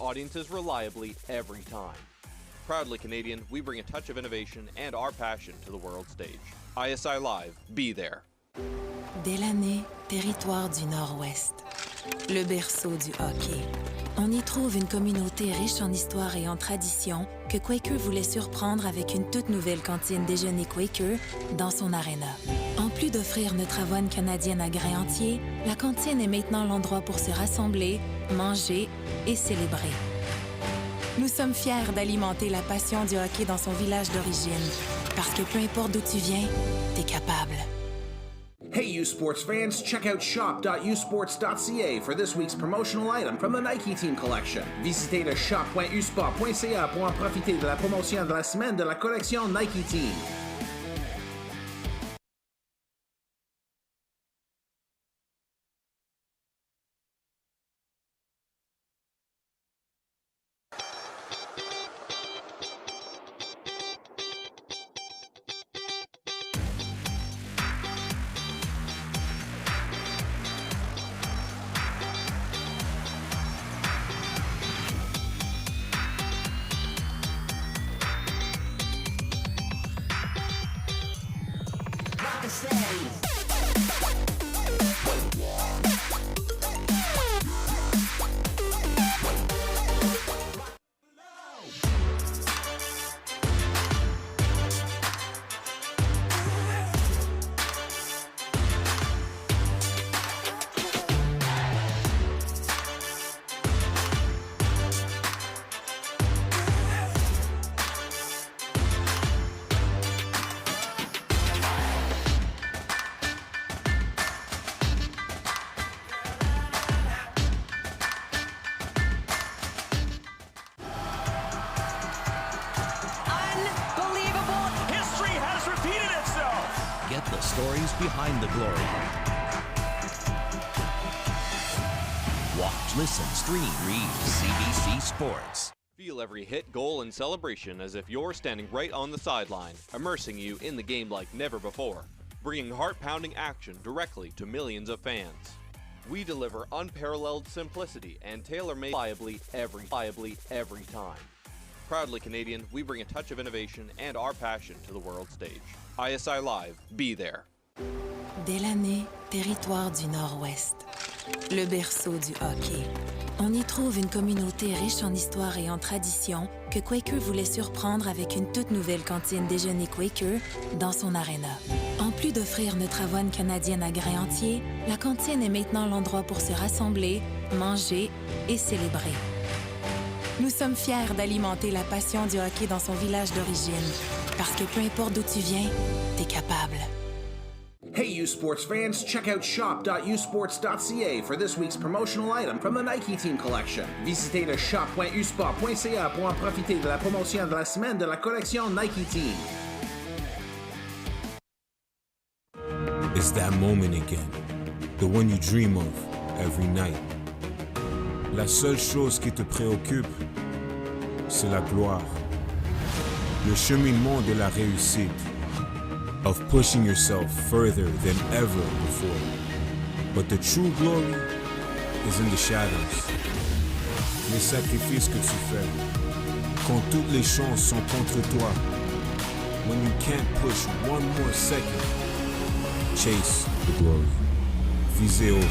audiences reliably every time. Proudly Canadian, we bring a touch of innovation and our passion to the world stage. ISI Live, be there. Dès l'année, territoire du Nord-Ouest, le berceau du hockey. On y trouve une communauté riche en histoire et en tradition que Quaker voulait surprendre avec une toute nouvelle cantine déjeuner Quaker dans son aréna. En plus d'offrir notre avoine canadienne à grains entiers, la cantine est maintenant l'endroit pour se rassembler, manger et célébrer. Nous sommes fiers d'alimenter la passion du hockey dans son village d'origine, parce que peu importe d'où tu viens, t'es capable. Hey you sports fans, check out shop.usports.ca for this week's promotional item from the Nike Team Collection. Visitez le shop.usport.ca pour en profiter de la promotion de la semaine de la collection Nike Team. Get the stories behind the glory. Watch, listen, stream, read CBC Sports. Feel every hit, goal, and celebration as if you're standing right on the sideline, immersing you in the game like never before, bringing heart-pounding action directly to millions of fans. We deliver unparalleled simplicity and tailor-made reliably every time. Proudly Canadian, we bring a touch of innovation and our passion to the world stage. ISI Live, be there. Dès l'année, territoire du Nord-Ouest, le berceau du hockey. On y trouve une communauté riche en histoire et en tradition que Quaker voulait surprendre avec une toute nouvelle cantine déjeuner Quaker dans son aréna. En plus d'offrir notre avoine canadienne à grains entiers, la cantine est maintenant l'endroit pour se rassembler, manger et célébrer. Nous sommes fiers d'alimenter la passion du hockey dans son village d'origine, parce que peu importe d'où tu viens, t'es capable. Hey you sports fans, check out shop.usports.ca for this week's promotional item from the Nike Team Collection. Visitez le shop.usport.ca pour en profiter de la promotion de la semaine de la collection Nike Team. It's that moment again, the one you dream of every night. La seule chose qui te préoccupe, c'est la gloire, le cheminement de la réussite, of pushing yourself further than ever before. But the true glory is in the shadows. Les sacrifices que tu fais, quand toutes les chances sont contre toi, when you can't push one more second, chase the glory. Visez haut.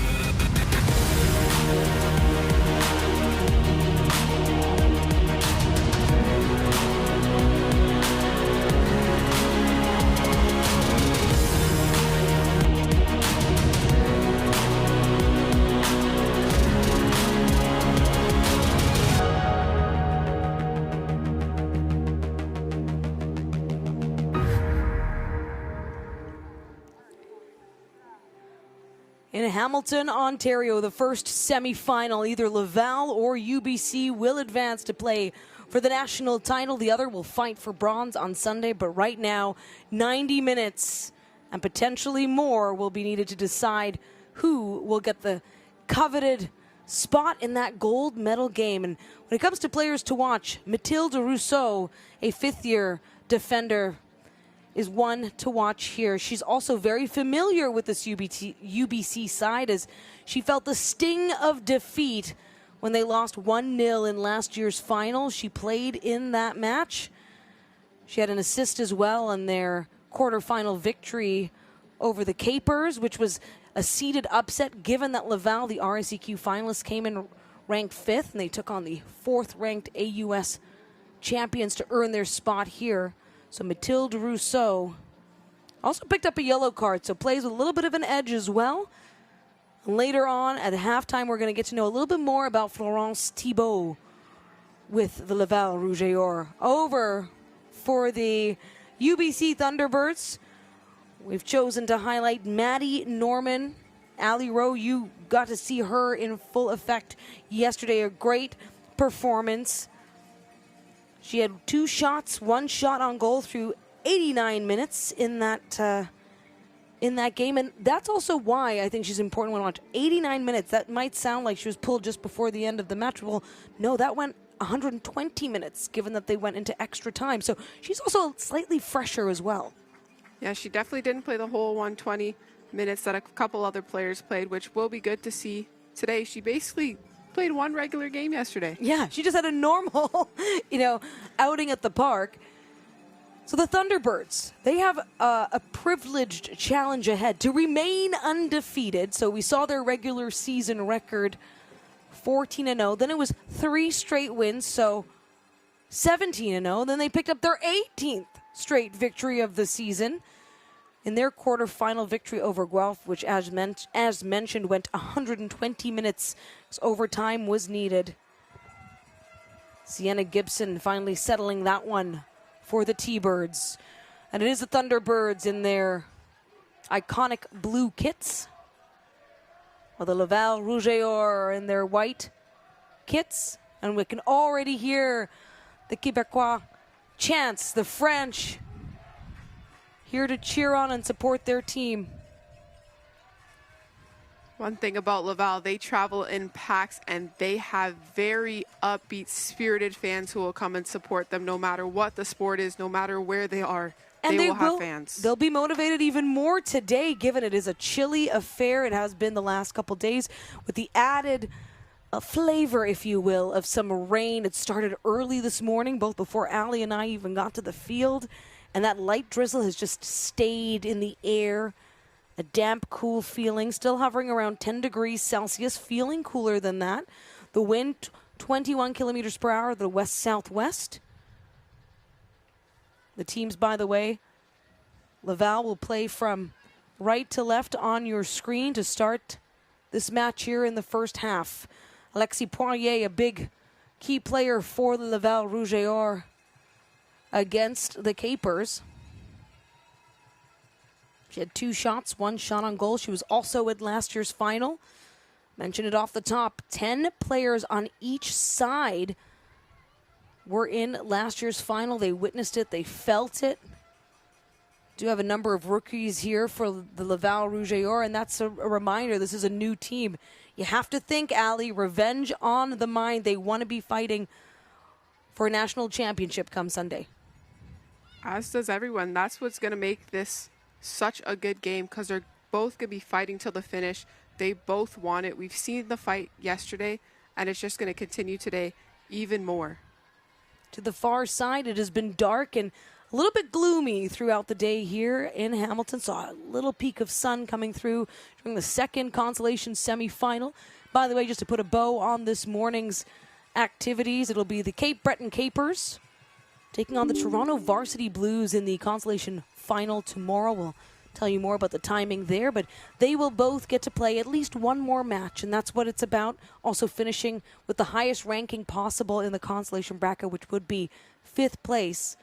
In Hamilton, Ontario, the first semi-final, either Laval or UBC will advance to play for the national title. The other will fight for bronze on Sunday, but right now, 90 minutes and potentially more will be needed to decide who will get the coveted spot in that gold medal game. And when it comes to players to watch, Mathilde Rousseau, a fifth-year defender, is one to watch here. She's also very familiar with this UBC side, as she felt the sting of defeat when they lost 1-0 in last year's final. She played in that match. She had an assist as well in their quarterfinal victory over the Capers, which was a seeded upset given that Laval, the RSEQ finalists, came in ranked 5th, and they took on the 4th-ranked AUS champions to earn their spot here. So Mathilde Rousseau also picked up a yellow card, so plays with a little bit of an edge as well. Later on at halftime, we're going to get to know a little bit more about Florence Thibeault with the Laval Rouge et Or. Over for the UBC Thunderbirds, we've chosen to highlight Maddie Norman. Ali Rowe, you got to see her in full effect yesterday. A great performance. She had 2 shots, 1 shot on goal through 89 minutes in that game, and that's also why I think she's important when watch. 89 minutes. That might sound like she was pulled just before the end of the match. Well, no, that went 120 minutes, given that they went into extra time. So she's also slightly fresher as well. Yeah, she definitely didn't play the whole 120 minutes that a couple other players played, which will be good to see today. She basically played 1 regular game yesterday. Yeah, she just had a normal, outing at the park. So the Thunderbirds, they have a privileged challenge ahead to remain undefeated. So we saw their regular season record, 14-0. Then it was 3 straight wins, so 17-0. Then they picked up their 18th straight victory of the season in their quarterfinal victory over Guelph, which, as mentioned, went 120 minutes because overtime was needed. Sienna Gibson finally settling that one for the T-Birds. And it is the Thunderbirds in their iconic blue kits, while the Laval Rouge et Or are in their white kits. And we can already hear the Québécois chants, the French, here to cheer on and support their team. One thing about Laval, they travel in packs, and they have very upbeat, spirited fans who will come and support them no matter what the sport is, no matter where they are. And they will have fans. They'll be motivated even more today, given it is a chilly affair. It has been the last couple days, with the added flavor, if you will, of some rain. It started early this morning, both before Ali and I even got to the field. And that light drizzle has just stayed in the air. A damp, cool feeling, still hovering around 10 degrees Celsius, feeling cooler than that. The wind, 21 kilometers per hour, the west-southwest. The teams, by the way, Laval will play from right to left on your screen to start this match here in the first half. Alexis Poirier, a big key player for the Laval Rouge et Or against the Capers. She had 2 shots, 1 shot on goal. She was also at last year's final. Mentioned it off the top. 10 players on each side were in last year's final. They witnessed it. They felt it. Do have a number of rookies here for the Laval Rouge et Or, and that's a reminder. This is a new team. You have to think, Ali, revenge on the mind. They want to be fighting for a national championship come Sunday. As does everyone. That's what's going to make this such a good game, because they're both going to be fighting till the finish. They both want it. We've seen the fight yesterday, and it's just going to continue today even more. To the far side, it has been dark and a little bit gloomy throughout the day here in Hamilton. Saw a little peak of sun coming through during the second consolation semifinal. By the way, just to put a bow on this morning's activities, it'll be the Cape Breton Capers taking on the Toronto Varsity Blues in the consolation final tomorrow. We'll tell you more about the timing there, but they will both get to play at least one more match, and that's what it's about. Also finishing with the highest ranking possible in the consolation bracket, which would be 5th place.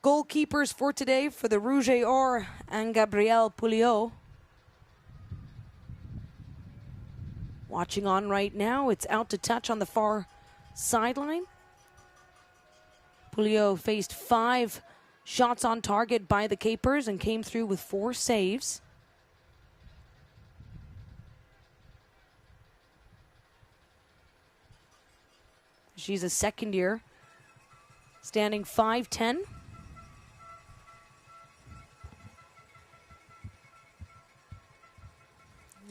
Goalkeepers for today for the Rouge et Or and Gabrielle Pouliot. Watching on right now, it's out to touch on the far sideline. Pouliot faced 5 shots on target by the Capers and came through with 4 saves. She's a second year, standing 5'10".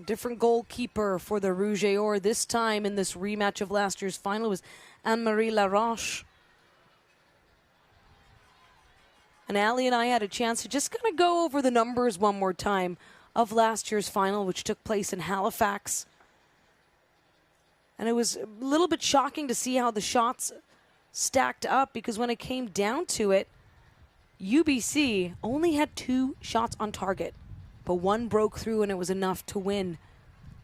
Different goalkeeper for the Rouge et Or this time in this rematch of last year's final was Anne-Marie Laroche. And Ali and I had a chance to just kind of go over the numbers one more time of last year's final, which took place in Halifax. And it was a little bit shocking to see how the shots stacked up, because when it came down to it, UBC only had 2 shots on target, but 1 broke through and it was enough to win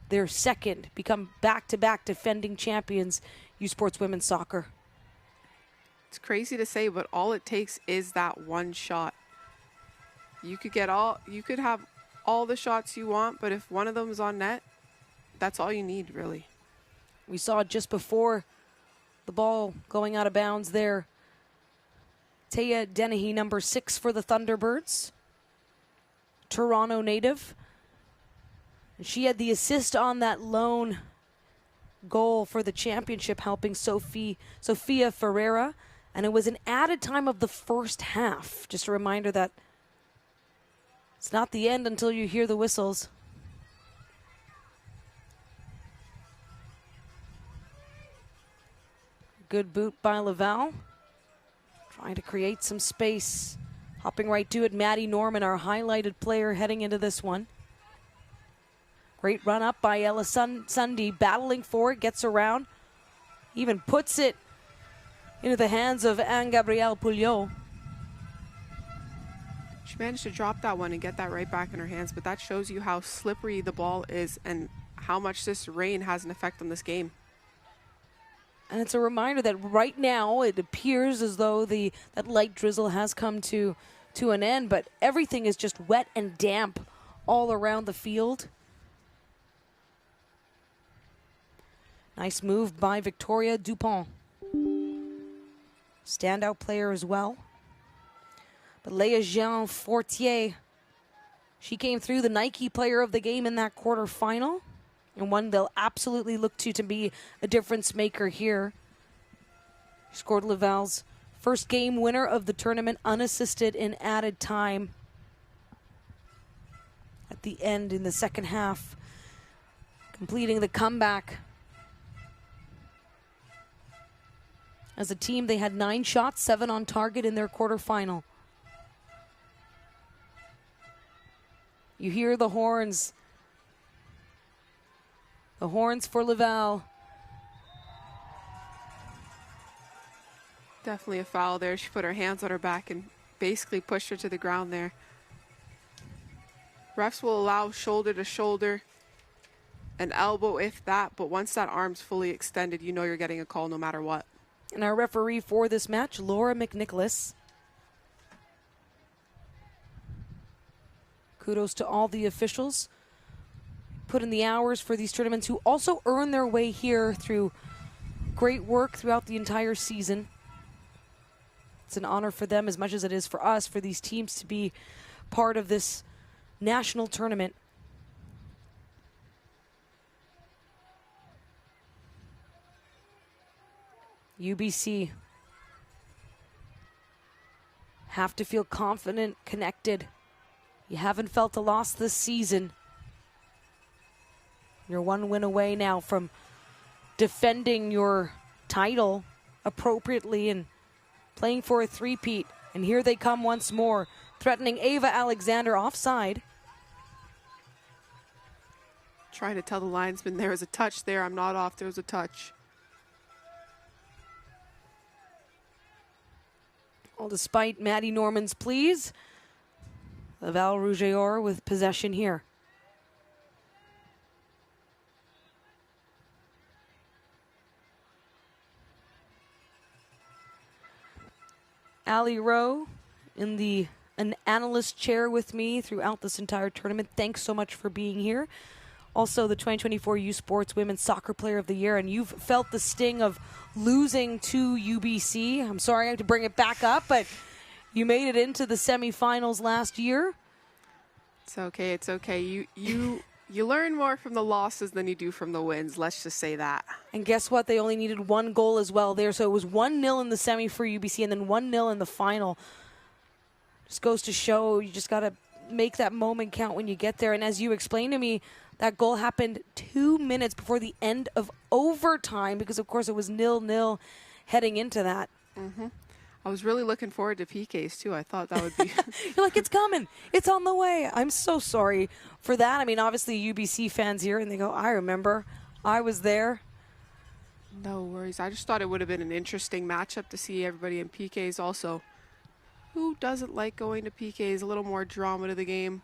their second, become back-to-back defending champions, U Sports Women's Soccer. It's crazy to say, but all it takes is that 1 shot. You could have all the shots you want, but if one of them is on net, that's all you need, really. We saw just before the ball going out of bounds there, Tea Deni, number 6 for the Thunderbirds, Toronto native. She had the assist on that lone goal for the championship, helping Sofia Ferreira. And it was an added time of the first half. Just a reminder that it's not the end until you hear the whistles. Good boot by Laval. Trying to create some space. Hopping right to it, Maddie Norman, our highlighted player heading into this one. Great run up by Ella Sunday, battling for it, gets around. Even puts it into the hands of Anne-Gabrielle Pouliot. She managed to drop that one and get that right back in her hands, but that shows you how slippery the ball is and how much this rain has an effect on this game. And it's a reminder that right now it appears as though that light drizzle has come to an end, but everything is just wet and damp all around the field. Nice move by Victoria Dupont. Standout player as well. But Leah Jean Fortier, she came through, the Nike player of the game in that quarterfinal, and one they'll absolutely look to be a difference maker here. She scored Laval's first game winner of the tournament, unassisted in added time at the end in the second half, completing the comeback. As a team, they had 9 shots, 7 on target in their quarterfinal. You hear the horns. The horns for Laval. Definitely a foul there. She put her hands on her back and basically pushed her to the ground there. Refs will allow shoulder to shoulder, an elbow if that, but once that arm's fully extended, you know you're getting a call no matter what. And our referee for this match, Laura McNicholas. Kudos to all the officials. Put in the hours for these tournaments, who also earn their way here through great work throughout the entire season. It's an honor for them as much as it is for us, for these teams to be part of this national tournament. UBC have to feel confident, connected. You haven't felt a loss this season. You're 1 win away now from defending your title appropriately and playing for a three-peat. And here they come once more, threatening Ava Alexander offside. Trying to tell the linesman there was a touch there. I'm not off. There was a touch. Well, despite Maddie Norman's pleas, Laval Rouge et Or with possession here. Ali Rowe in an analyst chair with me throughout this entire tournament. Thanks so much for being here. Also, the 2024 U Sports Women's Soccer Player of the Year, and you've felt the sting of losing to UBC. I'm sorry I have to bring it back up, but you made it into the semifinals last year. It's okay. It's okay. You learn more from the losses than you do from the wins. Let's just say that. And guess what? They only needed 1 goal as well there. So it was 1-0 in the semi for UBC and then 1-0 in the final. Just goes to show you just got to make that moment count when you get there. And as you explained to me That goal happened 2 minutes before the end of overtime because, of course, it was 0-0 heading into that. I was really looking forward to PKs, too. I thought that would be... You're like, it's coming. It's on the way. I'm so sorry for that. I mean, obviously, UBC fans here, and they go, I remember. I was there. No worries. I just thought it would have been an interesting matchup to see everybody in PKs also. Who doesn't like going to PKs? A little more drama to the game.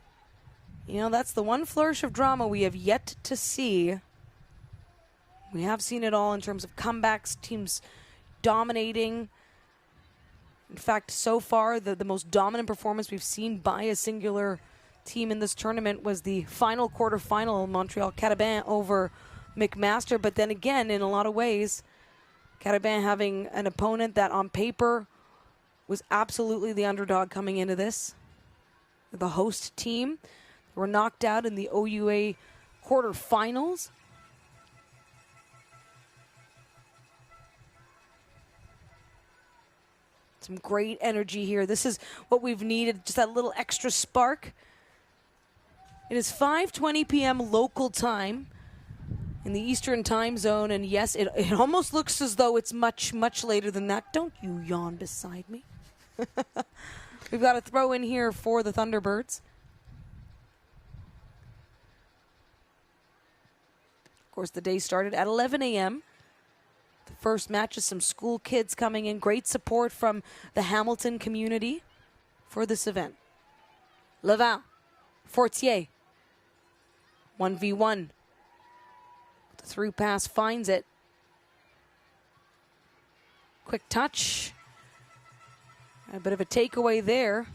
You know, that's the one flourish of drama we have yet to see. We have seen it all in terms of comebacks, teams dominating. In fact, so far, the most dominant performance we've seen by a singular team in this tournament was the final quarterfinal, Montreal Carabin over McMaster. But then again, in a lot of ways, Carabin having an opponent that on paper was absolutely the underdog coming into this. The host team were knocked out in the OUA quarterfinals. Some great energy here. This is what we've needed, just that little extra spark. It is 5:20 p.m. local time in the Eastern time zone. And yes, it almost looks as though it's much, much later than that. Don't you yawn beside me. We've got a throw in here for the Thunderbirds. Of course, the day started at 11 a.m. The first match is some school kids coming in. Great support from the Hamilton community for this event. Laval, Fortier, 1v1. The through pass finds it. Quick touch. A bit of a takeaway there.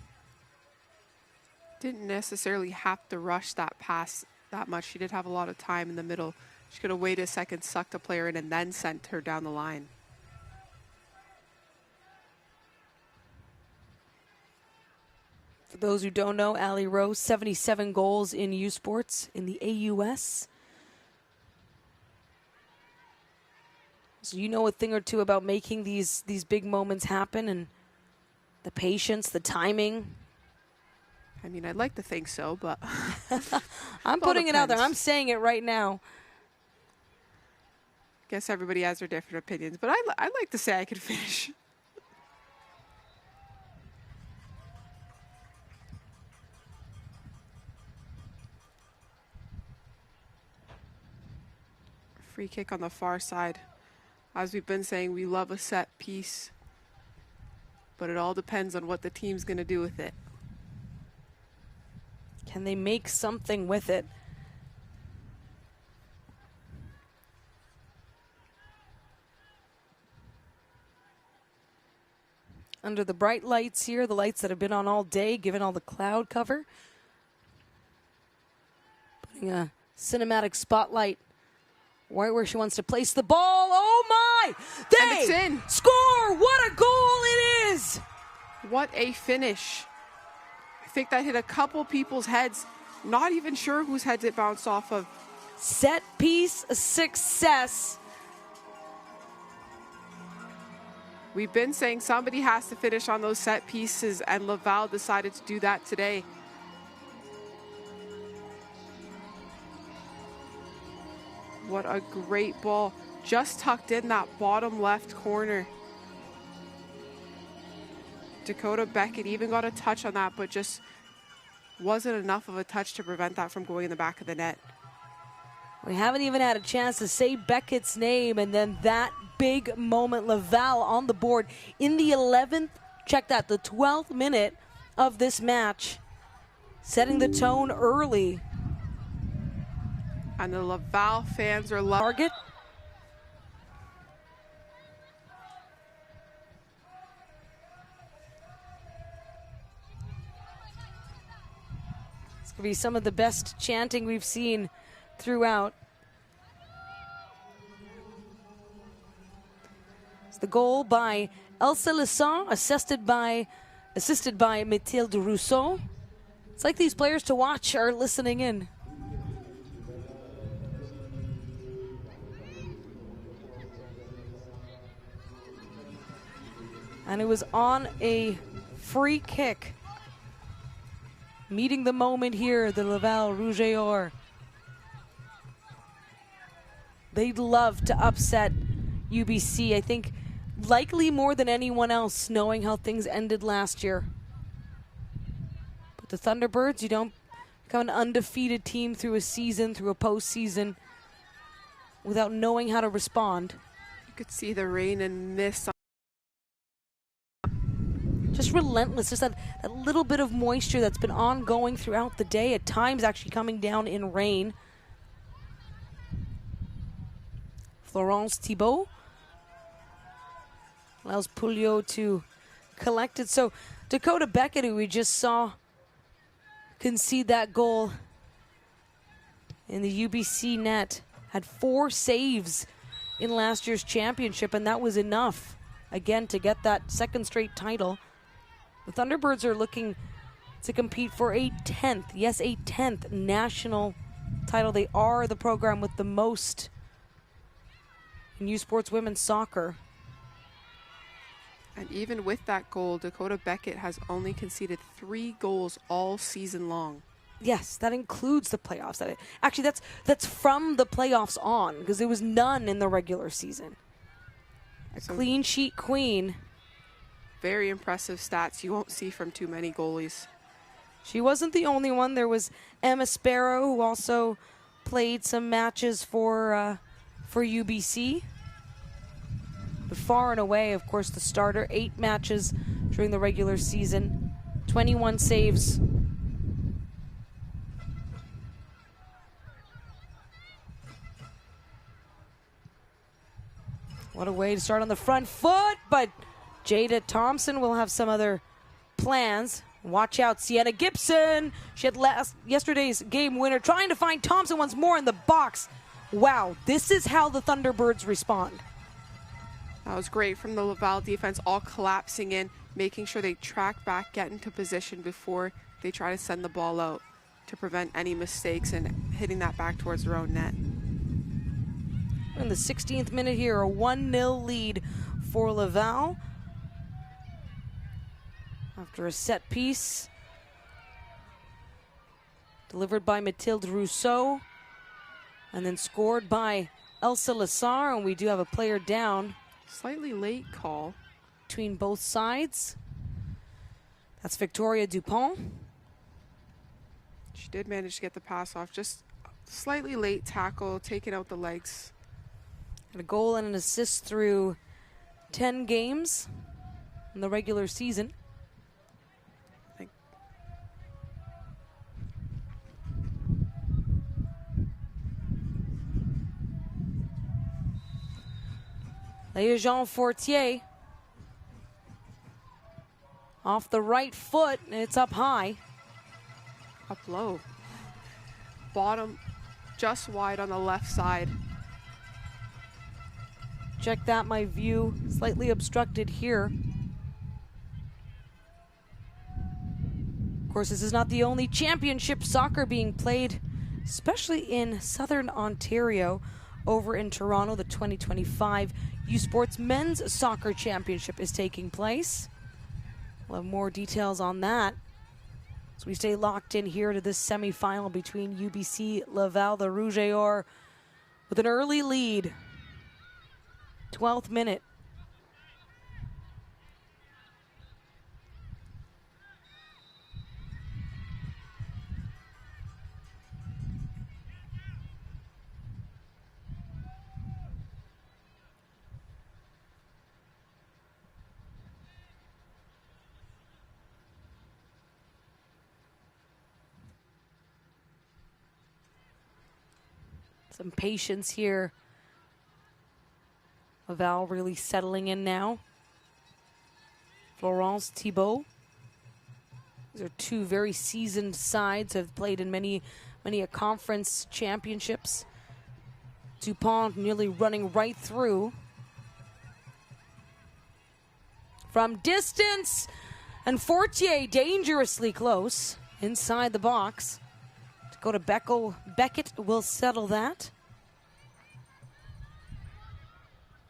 Didn't necessarily have to rush that pass that much. She did have a lot of time in the middle. She could have waited a second, sucked the player in, and then sent her down the line. For those who don't know, Ali Rose, 77 goals in U Sports in the AUS. So you know a thing or two about making these big moments happen, and the patience, the timing. I mean, I'd like to think so, but... I'm putting it out there. I'm saying it right now. Guess everybody has their different opinions, but I'd like to say I could finish. Free kick on the far side. As we've been saying, we love a set piece, but it all depends on what the team's going to do with it. Can they make something with it? Under the bright lights here, the lights that have been on all day, given all the cloud cover. Putting a cinematic spotlight right where she wants to place the ball. Oh my! And it's in. Score! What a goal it is! What a finish. I think that hit a couple people's heads. Not even sure whose heads it bounced off of. Set piece success. We've been saying somebody has to finish on those set pieces, and Laval decided to do that today. What a great ball. Just tucked in that bottom left corner. Dakota Beckett even got a touch on that, but just wasn't enough of a touch to prevent that from going in the back of the net. We haven't even had a chance to say Beckett's name, and then that big moment, Laval on the board in the 11th, check that, the 12th minute of this match, setting the tone early. And the Laval fans are loving Target. It's going to be some of the best chanting we've seen throughout. It's the goal by Elsa Lesson, assisted by Mathilde Rousseau. It's like these players to watch are listening in. And it was on a free kick. Meeting the moment here, the Laval Rouge et Or. they'd love to upset UBC. I think likely more than anyone else, knowing how things ended last year. But the Thunderbirds, you don't become an undefeated team through a season, through a postseason, without knowing how to respond. You could see the rain and mist. Just relentless, just that little bit of moisture that's been ongoing throughout the day, at times actually coming down in rain. Florence Thibeault allows Pouliot to collect it. So Dakota Beckett, who we just saw concede that goal in the UBC net, had 4 saves in last year's championship, and that was enough, again, to get that second straight title. The Thunderbirds are looking to compete for a 10th, yes, a 10th national title. They are the program with the most in U Sports women's soccer. And even with that goal, Dakota Beckett has only conceded 3 goals all season long. Yes, that includes the playoffs. Actually, that's from the playoffs on, because there was none in the regular season. A clean sheet queen. Very impressive stats you won't see from too many goalies. She wasn't the only one. There was Emma Sparrow, who also played some matches for UBC. But far and away, of course, the starter. 8 matches during the regular season. 21 saves. What a way to start on the front foot, but Jada Thompson will have some other plans. Watch out, Sienna Gibson. She had yesterday's game winner, trying to find Thompson once more in the box. Wow, this is how the Thunderbirds respond. That was great from the Laval defense, all collapsing in, making sure they track back, get into position before they try to send the ball out to prevent any mistakes and hitting that back towards their own net. In the 16th minute here, a 1-0 lead for Laval. After a set piece delivered by Mathilde Rousseau and then scored by Elsa Lassar, and we do have a player down. Slightly late call between both sides. That's Victoria Dupont. She did manage to get the pass off. Just slightly late tackle, taking out the legs. And a goal and an assist through 10 games in the regular season. Léa-Jean Fortier off the right foot, and it's up high. Up low. Bottom just wide on the left side. Check that, my view slightly obstructed here. Of course, this is not the only championship soccer being played, especially in Southern Ontario. Over in Toronto, the 2025 U Sports Men's Soccer Championship is taking place. We'll have more details on that as we stay locked in here to this semifinal between UBC Laval, the Rouge et Or, with an early lead. 12th minute. Some patience here. Laval really settling in now. Florence Thibeault. These are 2 very seasoned sides, have played in many conference championships. Dupont nearly running right through. From distance, and Fortier dangerously close inside the box. Go to Beckett will settle that.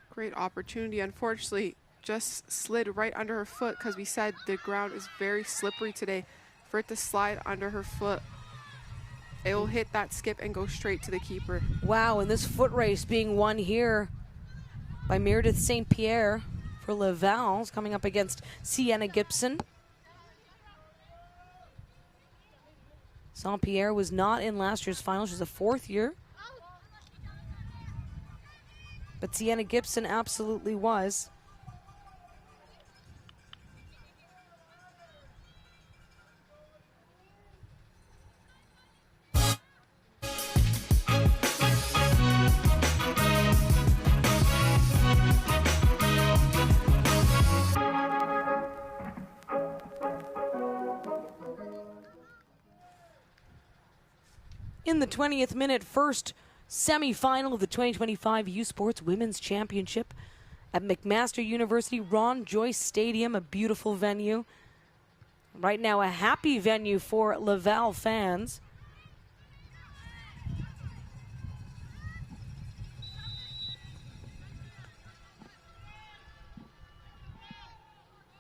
Great opportunity. Unfortunately, just slid right under her foot, because we said the ground is very slippery today. For it to slide under her foot It will hit that skip and go straight to the keeper. Wow, and this foot race being won here by Meredith St. Pierre for Laval, coming up against Sienna Gibson. St. Pierre was not in last year's final. She's a fourth year. But Sienna Gibson absolutely was. In the 20th minute, first semi-final of the 2025 U Sports Women's Championship at McMaster University, Ron Joyce Stadium, a beautiful venue. Right now, a happy venue for Laval fans.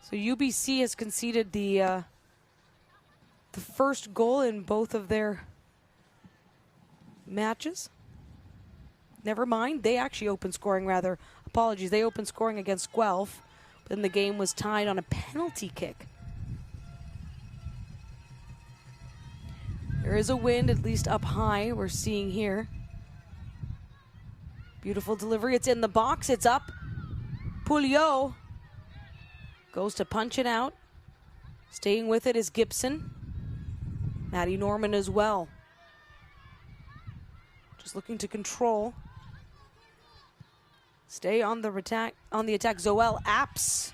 So UBC has conceded the first goal in both of their matches. Never mind, they actually opened scoring, rather. Apologies, they opened scoring against Guelph, but then the game was tied on a penalty kick. There is a wind, at least up high, we're seeing here. Beautiful delivery, it's in the box, it's up. Pouliot goes to punch it out. Staying with it is Gibson. Maddie Norman as well. Just looking to control. Stay on the attack. Zoel Apps.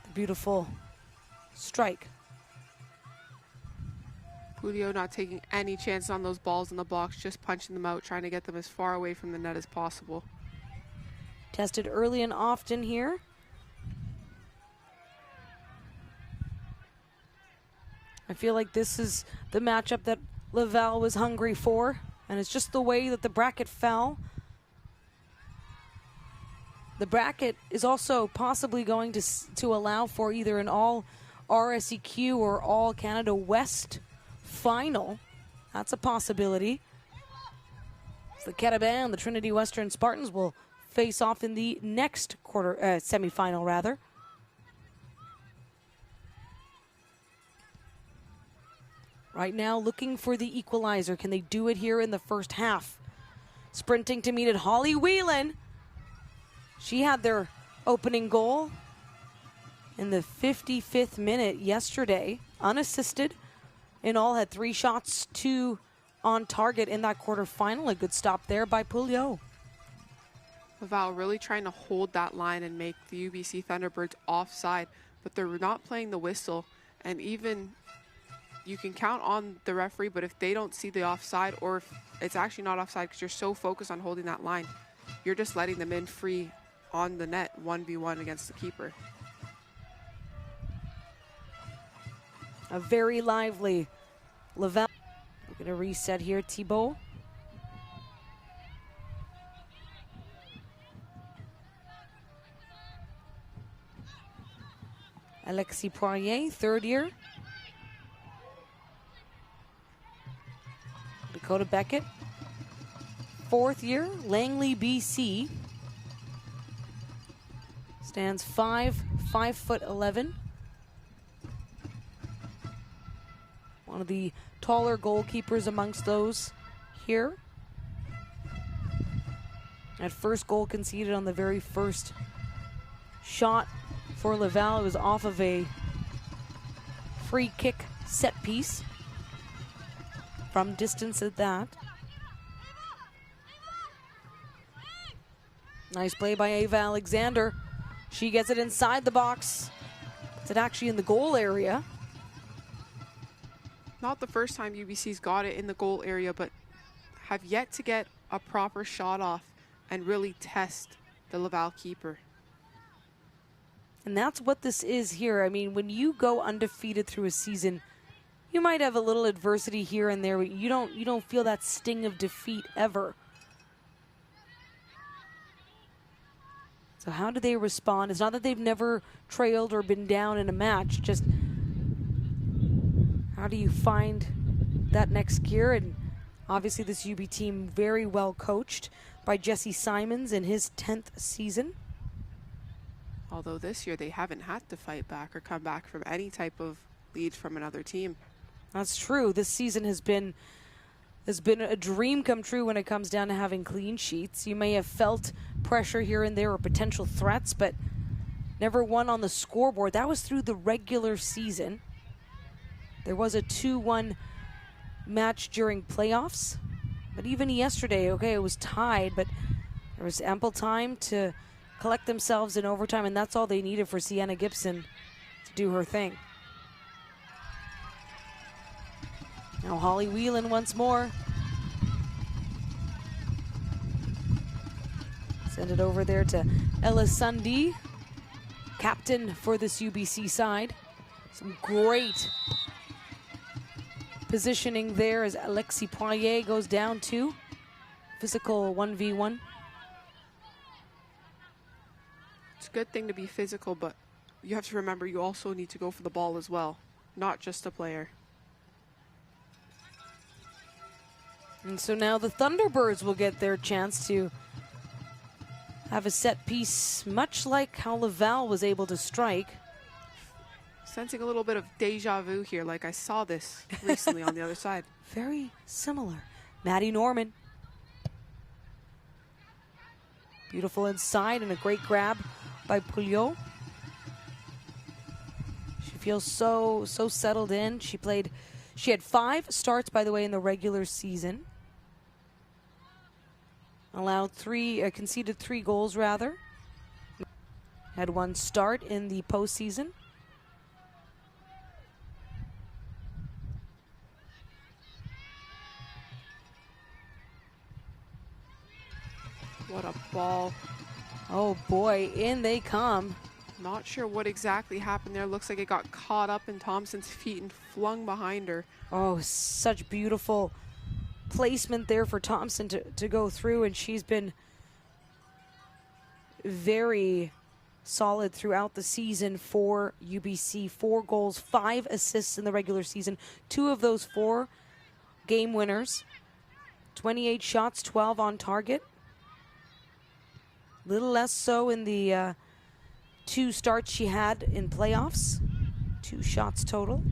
The beautiful strike. Pouliot not taking any chance on those balls in the box, just punching them out, trying to get them as far away from the net as possible. Tested early and often here. I feel like this is the matchup that Laval was hungry for. And it's just the way that the bracket fell. The bracket is also possibly going to allow for either an all RSEQ or all Canada West final. That's a possibility. So the Carabin and the Trinity Western Spartans will face off in the next semifinal rather. Right now, looking for the equalizer. Can they do it here in the first half? Sprinting to meet it, Holly Whelan. She had their opening goal in the 55th minute yesterday, unassisted. In all, had 3 shots, 2 on target in that quarterfinal. A good stop there by Pouliot. Laval really trying to hold that line and make the UBC Thunderbirds offside, but they're not playing the whistle, and even you can count on the referee, but if they don't see the offside, or if it's actually not offside because you're so focused on holding that line, you're just letting them in free on the net 1v1 against the keeper. A very lively Laval. We're going to reset here, Thibeault. Alexis Poirier, third year. Dakota Beckett, fourth year. Langley, BC. Stands 5'11". One of the taller goalkeepers amongst those here. That first goal conceded on the very first shot for Laval. It was off of a free kick set piece. From distance at that. Nice play by Ava Alexander. She gets it inside the box. It's actually in the goal area. Not the first time UBC's got it in the goal area, but have yet to get a proper shot off and really test the Laval keeper. And that's what this is here. I mean, when you go undefeated through a season, you might have a little adversity here and there, but you don't feel that sting of defeat ever. So how do they respond? It's not that they've never trailed or been down in a match, just how do you find that next gear. And obviously this UB team very well coached by Jesse Simons in his 10th season. Although this year they haven't had to fight back or come back from any type of lead from another team. That's true. This season has been a dream come true when it comes down to having clean sheets. You may have felt pressure here and there or potential threats, but never won on the scoreboard. That was through the regular season. There was a 2-1 match during playoffs, but even yesterday, okay, it was tied, but there was ample time to collect themselves in overtime, and that's all they needed for Sienna Gibson to do her thing. Now Holly Whelan once more. Send it over there to Ella Sundee, captain for this UBC side. Some great positioning there as Alexis Poirier goes down to physical 1v1. It's a good thing to be physical, but you have to remember you also need to go for the ball as well, not just a player. And so now the Thunderbirds will get their chance to have a set piece, much like how Laval was able to strike. Sensing a little bit of deja vu here, like I saw this recently on the other side. Very similar. Maddie Norman. Beautiful inside and a great grab by Thibeault. She feels so settled in. She had 5 starts, by the way, in the regular season. Conceded 3 goals rather. Had 1 start in the postseason. What a ball. Oh boy, in they come. Not sure what exactly happened there. Looks like it got caught up in Thompson's feet and flung behind her. Oh, such beautiful placement there for Thompson to go through, and she's been very solid throughout the season for UBC. 4 goals, 5 assists in the regular season. 2 of those 4 game winners. 28 shots, 12 on target. Little less so in the 2 starts she had in playoffs. 2 shots total.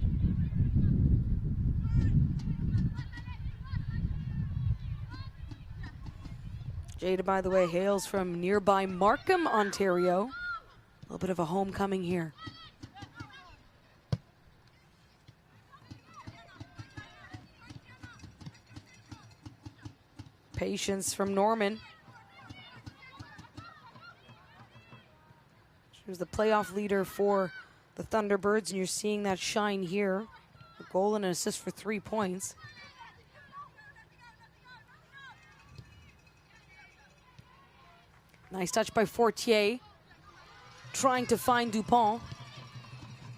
Jada, by the way, hails from nearby Markham, Ontario. A little bit of a homecoming here. Patience from Norman. She was the playoff leader for the Thunderbirds, and you're seeing that shine here. A goal and an assist for 3 points. Nice touch by Fortier. Trying to find Dupont.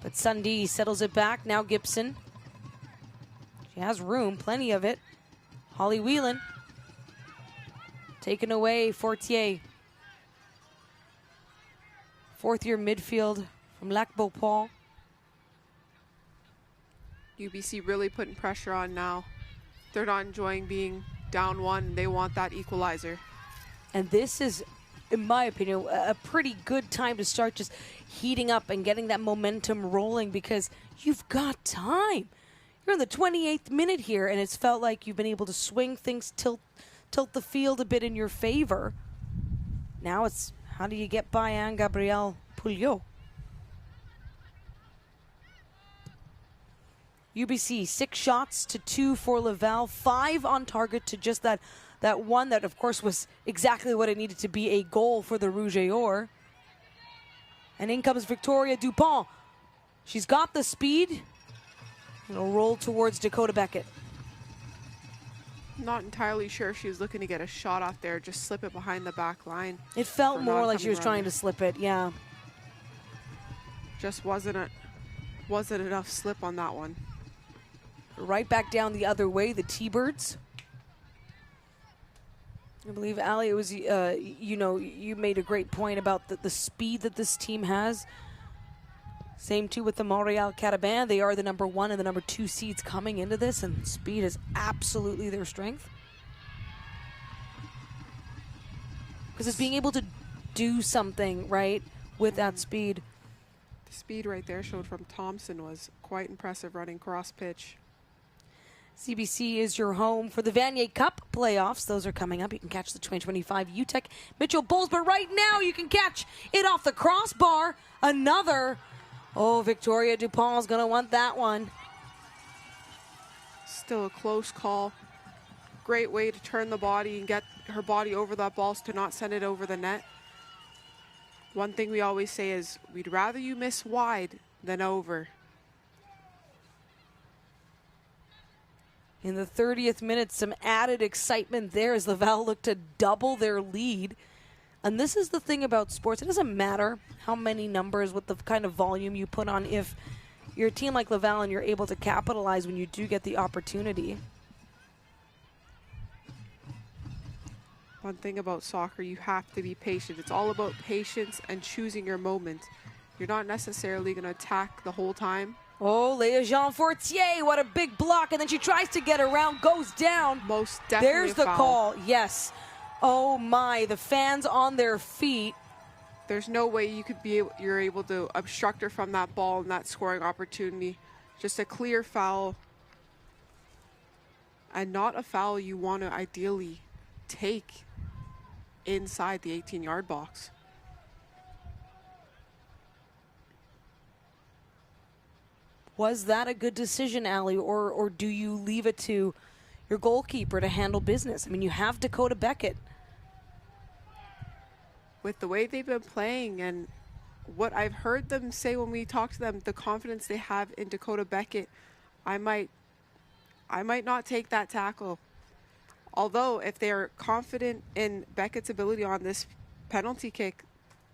But Sundee settles it back. Now Gibson. She has room, plenty of it. Holly Whelan. Taken away, Fortier. 4th-year midfield from Lac-Beauport. UBC really putting pressure on now. They're not enjoying being down 1. They want that equalizer. And this is, in my opinion, a pretty good time to start just heating up and getting that momentum rolling, because you've got time. You're in the 28th minute here, and it's felt like you've been able to swing things, tilt the field a bit in your favor. Now it's, how do you get by Anne-Gabrielle Thibeault? UBC, 6 shots to 2 for Laval, 5 on target to just that one that, of course, was exactly what it needed to be, a goal for the Rouge et Or. And in comes Victoria Dupont. She's got the speed. It'll roll towards Dakota Beckett. Not entirely sure if she was looking to get a shot off there, just slip it behind the back line. It felt more like she was trying to slip it, yeah. Just wasn't enough slip on that one. Right back down the other way, the T-Birds. I believe, Ali, it was, you made a great point about the speed that this team has. Same too with the Montreal Carabin. They are the number 1 and the number 2 seeds coming into this, and speed is absolutely their strength. Because it's being able to do something, right, with that speed. The speed right there showed from Thompson was quite impressive running cross pitch. CBC is your home for the Vanier Cup playoffs. Those are coming up. You can catch the 2025 UTEC Mitchell Bulls, but right now you can catch it off the crossbar. Another. Oh, Victoria Dupont's going to want that one. Still a close call. Great way to turn the body and get her body over that ball to not send it over the net. One thing we always say is we'd rather you miss wide than over. In the 30th minute, some added excitement there as Laval looked to double their lead. And this is the thing about sports. It doesn't matter how many numbers, what the kind of volume you put on. If you're a team like Laval and you're able to capitalize when you do get the opportunity. One thing about soccer, you have to be patient. It's all about patience and choosing your moments. You're not necessarily going to attack the whole time. Oh, Leah Jean Fortier, what a big block. And then she tries to get around, goes down. Most definitely There's the foul. call, yes. Oh my, the fans on their feet. There's no way you're able to obstruct her from that ball and that scoring opportunity. Just a clear foul. And not a foul you want to ideally take inside the 18-yard box. Was that a good decision, Allie, or do you leave it to your goalkeeper to handle business? I mean, you have Dakota Beckett. With the way they've been playing and what I've heard them say when we talk to them, the confidence they have in Dakota Beckett, I might not take that tackle. Although, if they're confident in Beckett's ability on this penalty kick,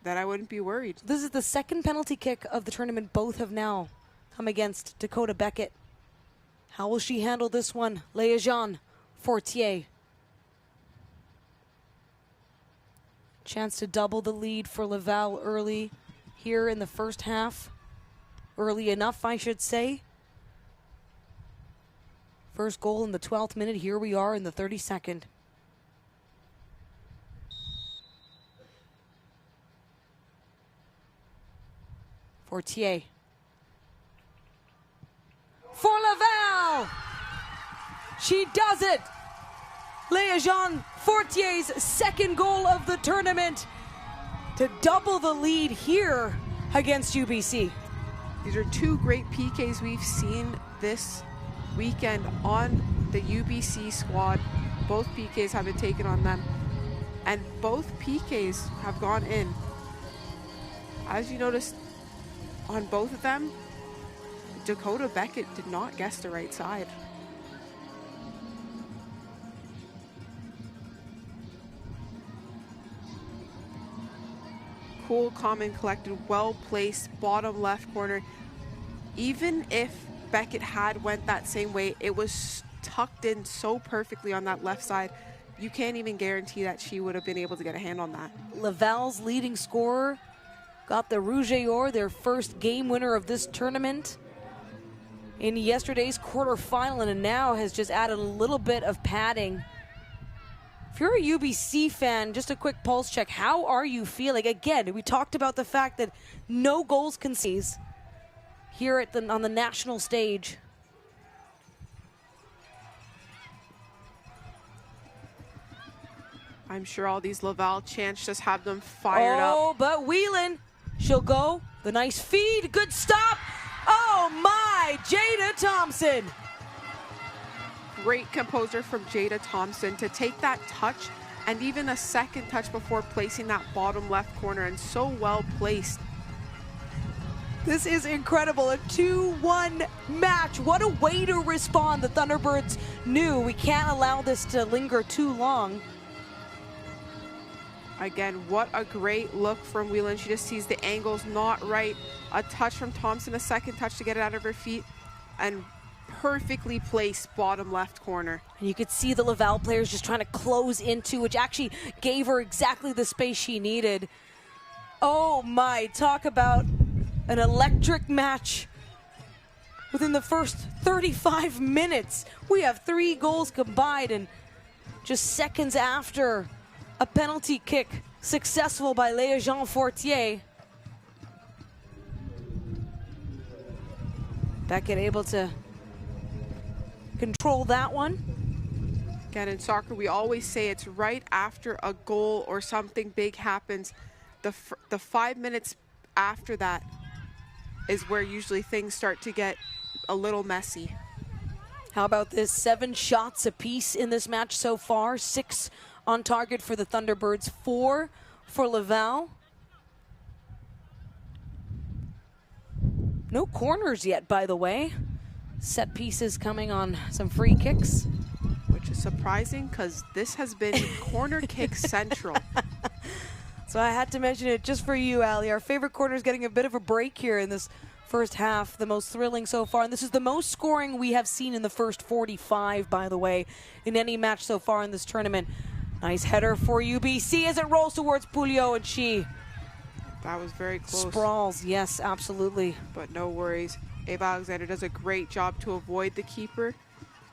then I wouldn't be worried. This is the second penalty kick of the tournament. Both have now come against Dakota Beckett. How will she handle this one? Leah Jean Fortier. Chance to double the lead for Laval early here in the first half. Early enough, I should say. First goal in the 12th minute. Here we are in the 32nd. Fortier. For Laval! She does it! Leah Jean Fortier's second goal of the tournament to double the lead here against UBC. These are two great PKs we've seen this weekend on the UBC squad. Both PKs have been taken on them, and both PKs have gone in. As you noticed on both of them, Dakota Beckett did not guess the right side. Cool, calm, and collected, well placed, bottom left corner. Even if Beckett had went that same way, it was tucked in so perfectly on that left side. You can't even guarantee that she would have been able to get a hand on that. Laval's leading scorer got the Rouge et Or, their first game winner of this tournament in yesterday's quarterfinal, and now has just added a little bit of padding. If you're a UBC fan, just a quick pulse check. How are you feeling? Again, we talked about the fact that no goals conceded here at on the national stage. I'm sure all these Laval chants just have them fired up. Oh, but Whelan, she'll go. The nice feed, good stop. Oh my, Jada Thompson. Great composure from Jada Thompson to take that touch and even a second touch before placing that bottom left corner, and so well placed. This is incredible, a 2-1 match. What a way to respond. The Thunderbirds knew we can't allow this to linger too long. Again, what a great look from Whelan. She just sees the angles not right. A touch from Thompson, a second touch to get it out of her feet, and perfectly placed bottom left corner. And you could see the Laval players just trying to close into, which actually gave her exactly the space she needed. Oh my, talk about an electric match. Within the first 35 minutes, we have 3 goals combined, and just seconds after a penalty kick successful by Léa Jean Fortier, Beckett able to control that one. Again, in soccer, we always say it's right after a goal or something big happens. The 5 minutes after that is where usually things start to get a little messy. How about this? 7 shots apiece in this match so far. 6 on target for the Thunderbirds, 4 for Laval. No corners yet, by the way. Set pieces coming on some free kicks. Which is surprising because this has been corner kick central. So I had to mention it just for you, Ali. Our favorite corner is getting a bit of a break here in this first half, the most thrilling so far. And this is the most scoring we have seen in the first 45, by the way, in any match so far in this tournament. Nice header for UBC as it rolls towards Pouliot, and she... That was very close. Sprawls, yes, absolutely. But no worries. Ava Alexander does a great job to avoid the keeper.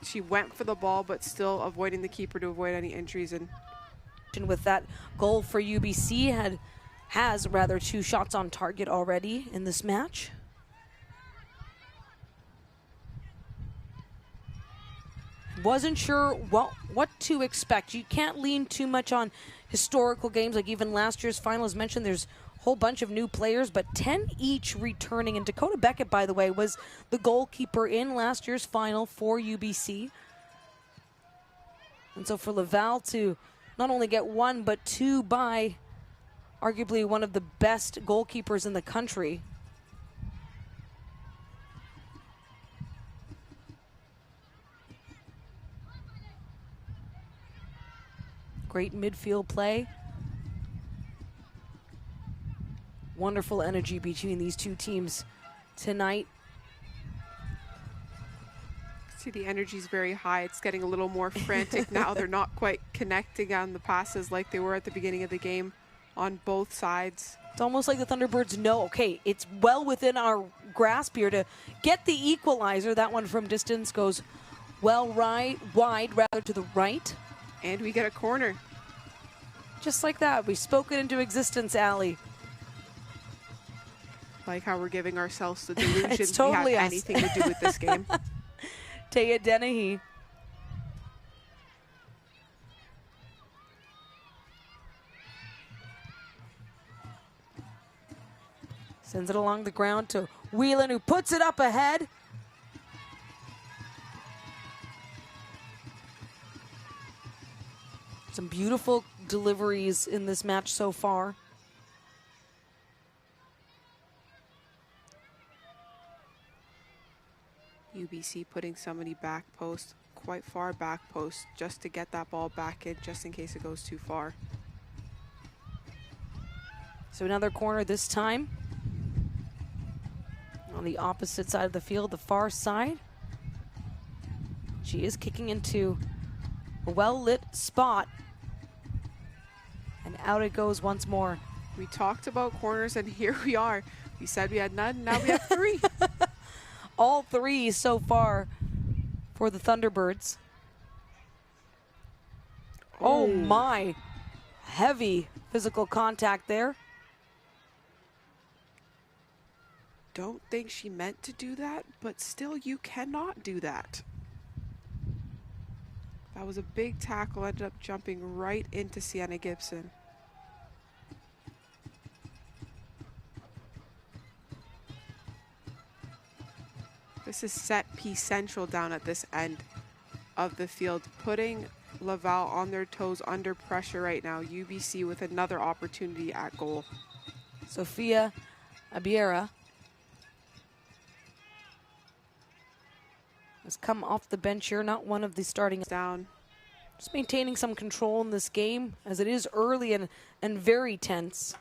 She went for the ball, but still avoiding the keeper to avoid any injuries. And with that goal for UBC, has 2 shots on target already in this match. Wasn't sure what to expect. You can't lean too much on historical games, like even last year's final. As mentioned, there's a whole bunch of new players, but 10 each returning. And Dakota Beckett, by the way, was the goalkeeper in last year's final for UBC. And so for Laval to not only get 1, but 2 by arguably one of the best goalkeepers in the country. Great midfield play. Wonderful energy between these 2 teams tonight. See, the energy is very high. It's getting a little more frantic now. They're not quite connecting on the passes like they were at the beginning of the game on both sides. It's almost like the Thunderbirds know, okay, it's well within our grasp here to get the equalizer. That one from distance goes well wide rather to the right. And we get a corner. Just like that. We spoke it into existence, Ali. Like how we're giving ourselves the delusion It's totally we have us. anything to do with this game. Tea Deni. Sends it along the ground to Whelan, who puts it up ahead. Some beautiful deliveries in this match so far. UBC putting somebody back post, quite far back post, just to get that ball back in, just in case it goes too far. So another corner this time. On the opposite side of the field, the far side. She is kicking into a well-lit spot. And out it goes once more. We talked about corners, and here we are. We said we had none, now we have 3. All 3 so far for the Thunderbirds. Oh my, heavy physical contact there. Don't think she meant to do that, but still you cannot do that. That was a big tackle, ended up jumping right into Sienna Gibson. This is set piece central down at this end of the field, putting Laval on their toes under pressure right now. UBC with another opportunity at goal. Sophia Abiera has come off the bench here, not one of the starting. Down. Just maintaining some control in this game as it is early and very tense.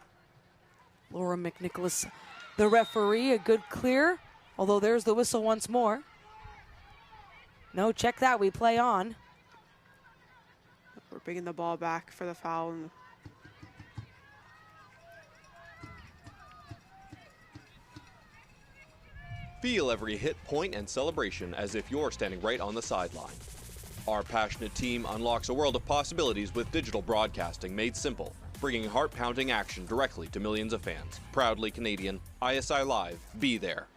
Laura McNicholas, the referee, a good clear. Although there's the whistle once more. No, check that, we play on. We're bringing the ball back for the foul. And Feel every hit, point, and celebration as if you're standing right on the sideline. Our passionate team unlocks a world of possibilities with digital broadcasting made simple, bringing heart-pounding action directly to millions of fans. Proudly Canadian, ISI Live, be there.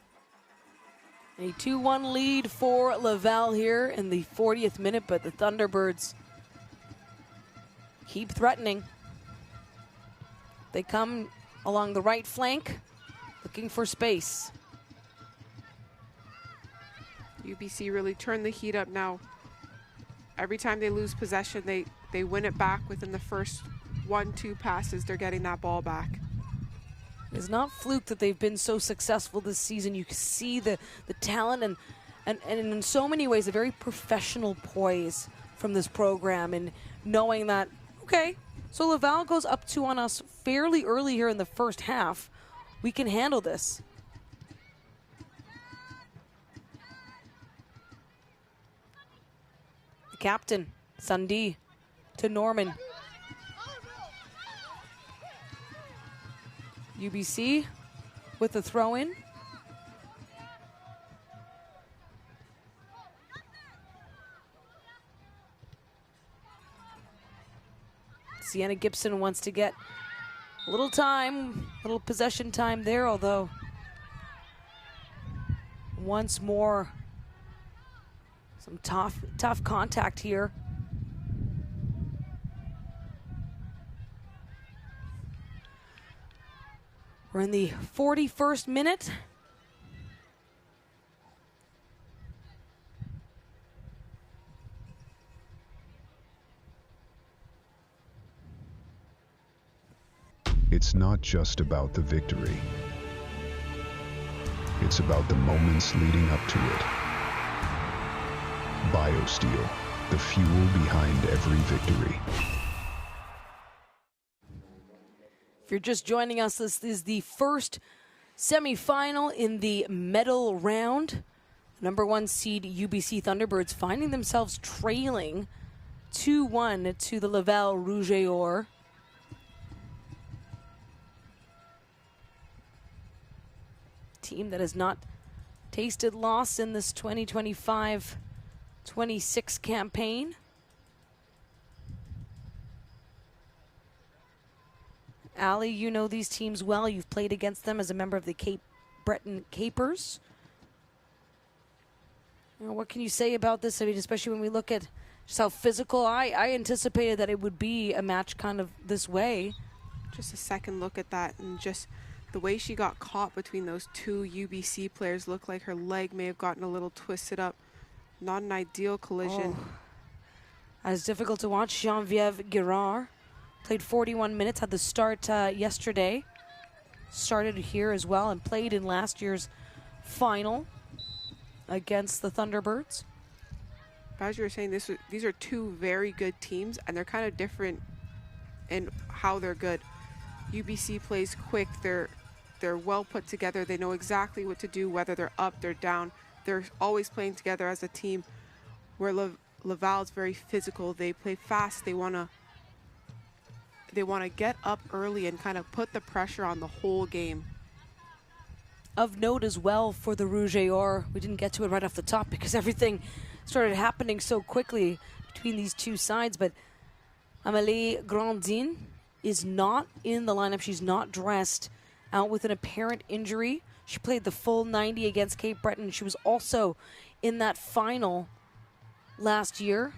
A 2-1 lead for Laval here in the 40th minute, but the Thunderbirds keep threatening. They come along the right flank, looking for space. UBC really turned the heat up now. Every time they lose possession, they win it back within the first 1-2 passes. They're getting that ball back. It's not fluke that they've been so successful this season. You can see the talent and in so many ways a very professional poise from this program, and knowing that, okay, so Laval goes up 2 on us fairly early here in the first half. We can handle this. The captain, Sundee, to Norman. UBC with the throw-in. Sienna Gibson wants to get a little time, little possession time there, although once more some tough contact here. We're in the 41st minute. It's not just about the victory. It's about the moments leading up to it. BioSteel, the fuel behind every victory. If you're just joining us, this is the first semifinal in the medal round. Number 1 seed UBC Thunderbirds finding themselves trailing 2-1 to the Laval Rouge et Or. Team that has not tasted loss in this 2025-26 campaign. Allie, you know these teams well. You've played against them as a member of the Cape Breton Capers. You know, what can you say about this? I mean, especially when we look at just how physical. I anticipated that it would be a match kind of this way. Just a second look at that, and just the way she got caught between those 2 UBC players looked like her leg may have gotten a little twisted up. Not an ideal collision. Oh. As difficult to watch, Geneviève Girard played 41 minutes, had the start yesterday. Started here as well and played in last year's final against the Thunderbirds. As you were saying, these are 2 very good teams, and they're kind of different in how they're good. UBC plays quick. They're well put together. They know exactly what to do, whether they're up, they're down. They're always playing together as a team. Where Laval's very physical. They play fast. They want to get up early and kind of put the pressure on the whole game. Of note as well for the Rouge et Or, we didn't get to it right off the top because everything started happening so quickly between these 2 sides, but Amélie Grandin is not in the lineup. She's not dressed, out with an apparent injury. She played the full 90 against Cape Breton. She was also in that final last year,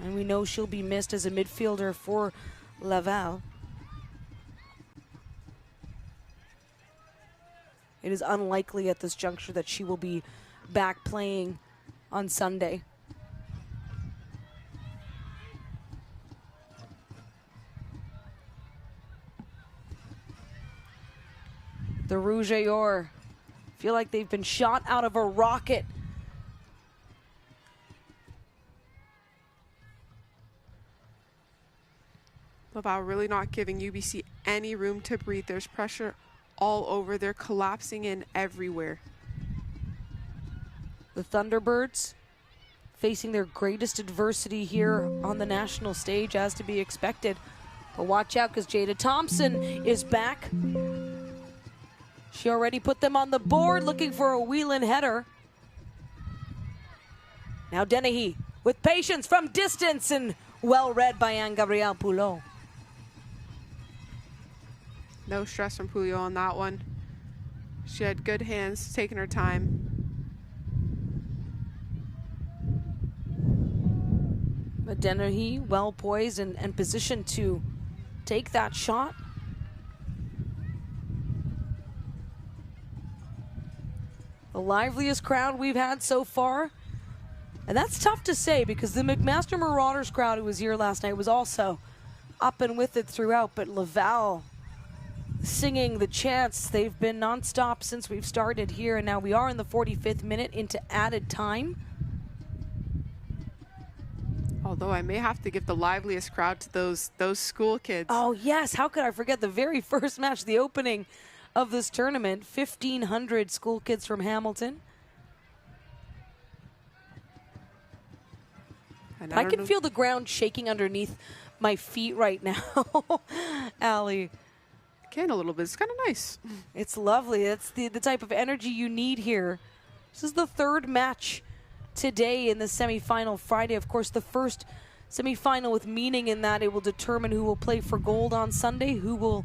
and we know she'll be missed as a midfielder for Laval. It is unlikely at this juncture that she will be back playing on Sunday. The Rouge et Or feel like they've been shot out of a rocket. Laval really not giving UBC any room to breathe. There's pressure all over. They're collapsing in everywhere. The Thunderbirds facing their greatest adversity here on the national stage, as to be expected. But watch out, because Jada Thompson is back. She already put them on the board, looking for a wheel-in header. Now Dennehy with patience from distance and well read by Anne-Gabrielle Poulot. No stress from Pouliot on that one. She had good hands, taking her time. But Dennehy well poised and positioned to take that shot. The liveliest crowd we've had so far. And that's tough to say because the McMaster Marauders crowd who was here last night was also up and with it throughout. But Laval singing the chants, they've been nonstop since we've started here. And now we are in the 45th minute into added time. Although I may have to give the liveliest crowd to those school kids. Oh yes, how could I forget the very first match, the opening of this tournament, 1,500 school kids from Hamilton. And I can feel the ground shaking underneath my feet right now, Allie. Can a little bit. It's kind of nice. It's lovely. That's the type of energy you need here. This is the third match today in the semifinal. Friday, of course, the first semifinal with meaning in that it will determine who will play for gold on Sunday, who will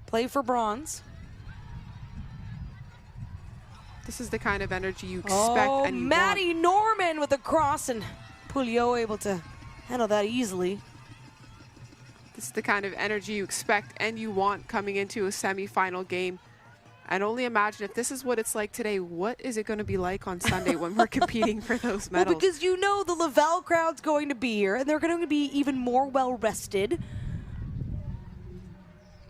play for bronze. This is the kind of energy you expect. Oh, and you Maddie want. Norman with a cross, and Pouliot able to handle that easily. This is the kind of energy you expect and you want coming into a semifinal game. And only imagine if this is what it's like today, what is it going to be like on Sunday when we're competing for those medals? Well, because you know the Laval crowd's going to be here, and they're going to be even more well-rested.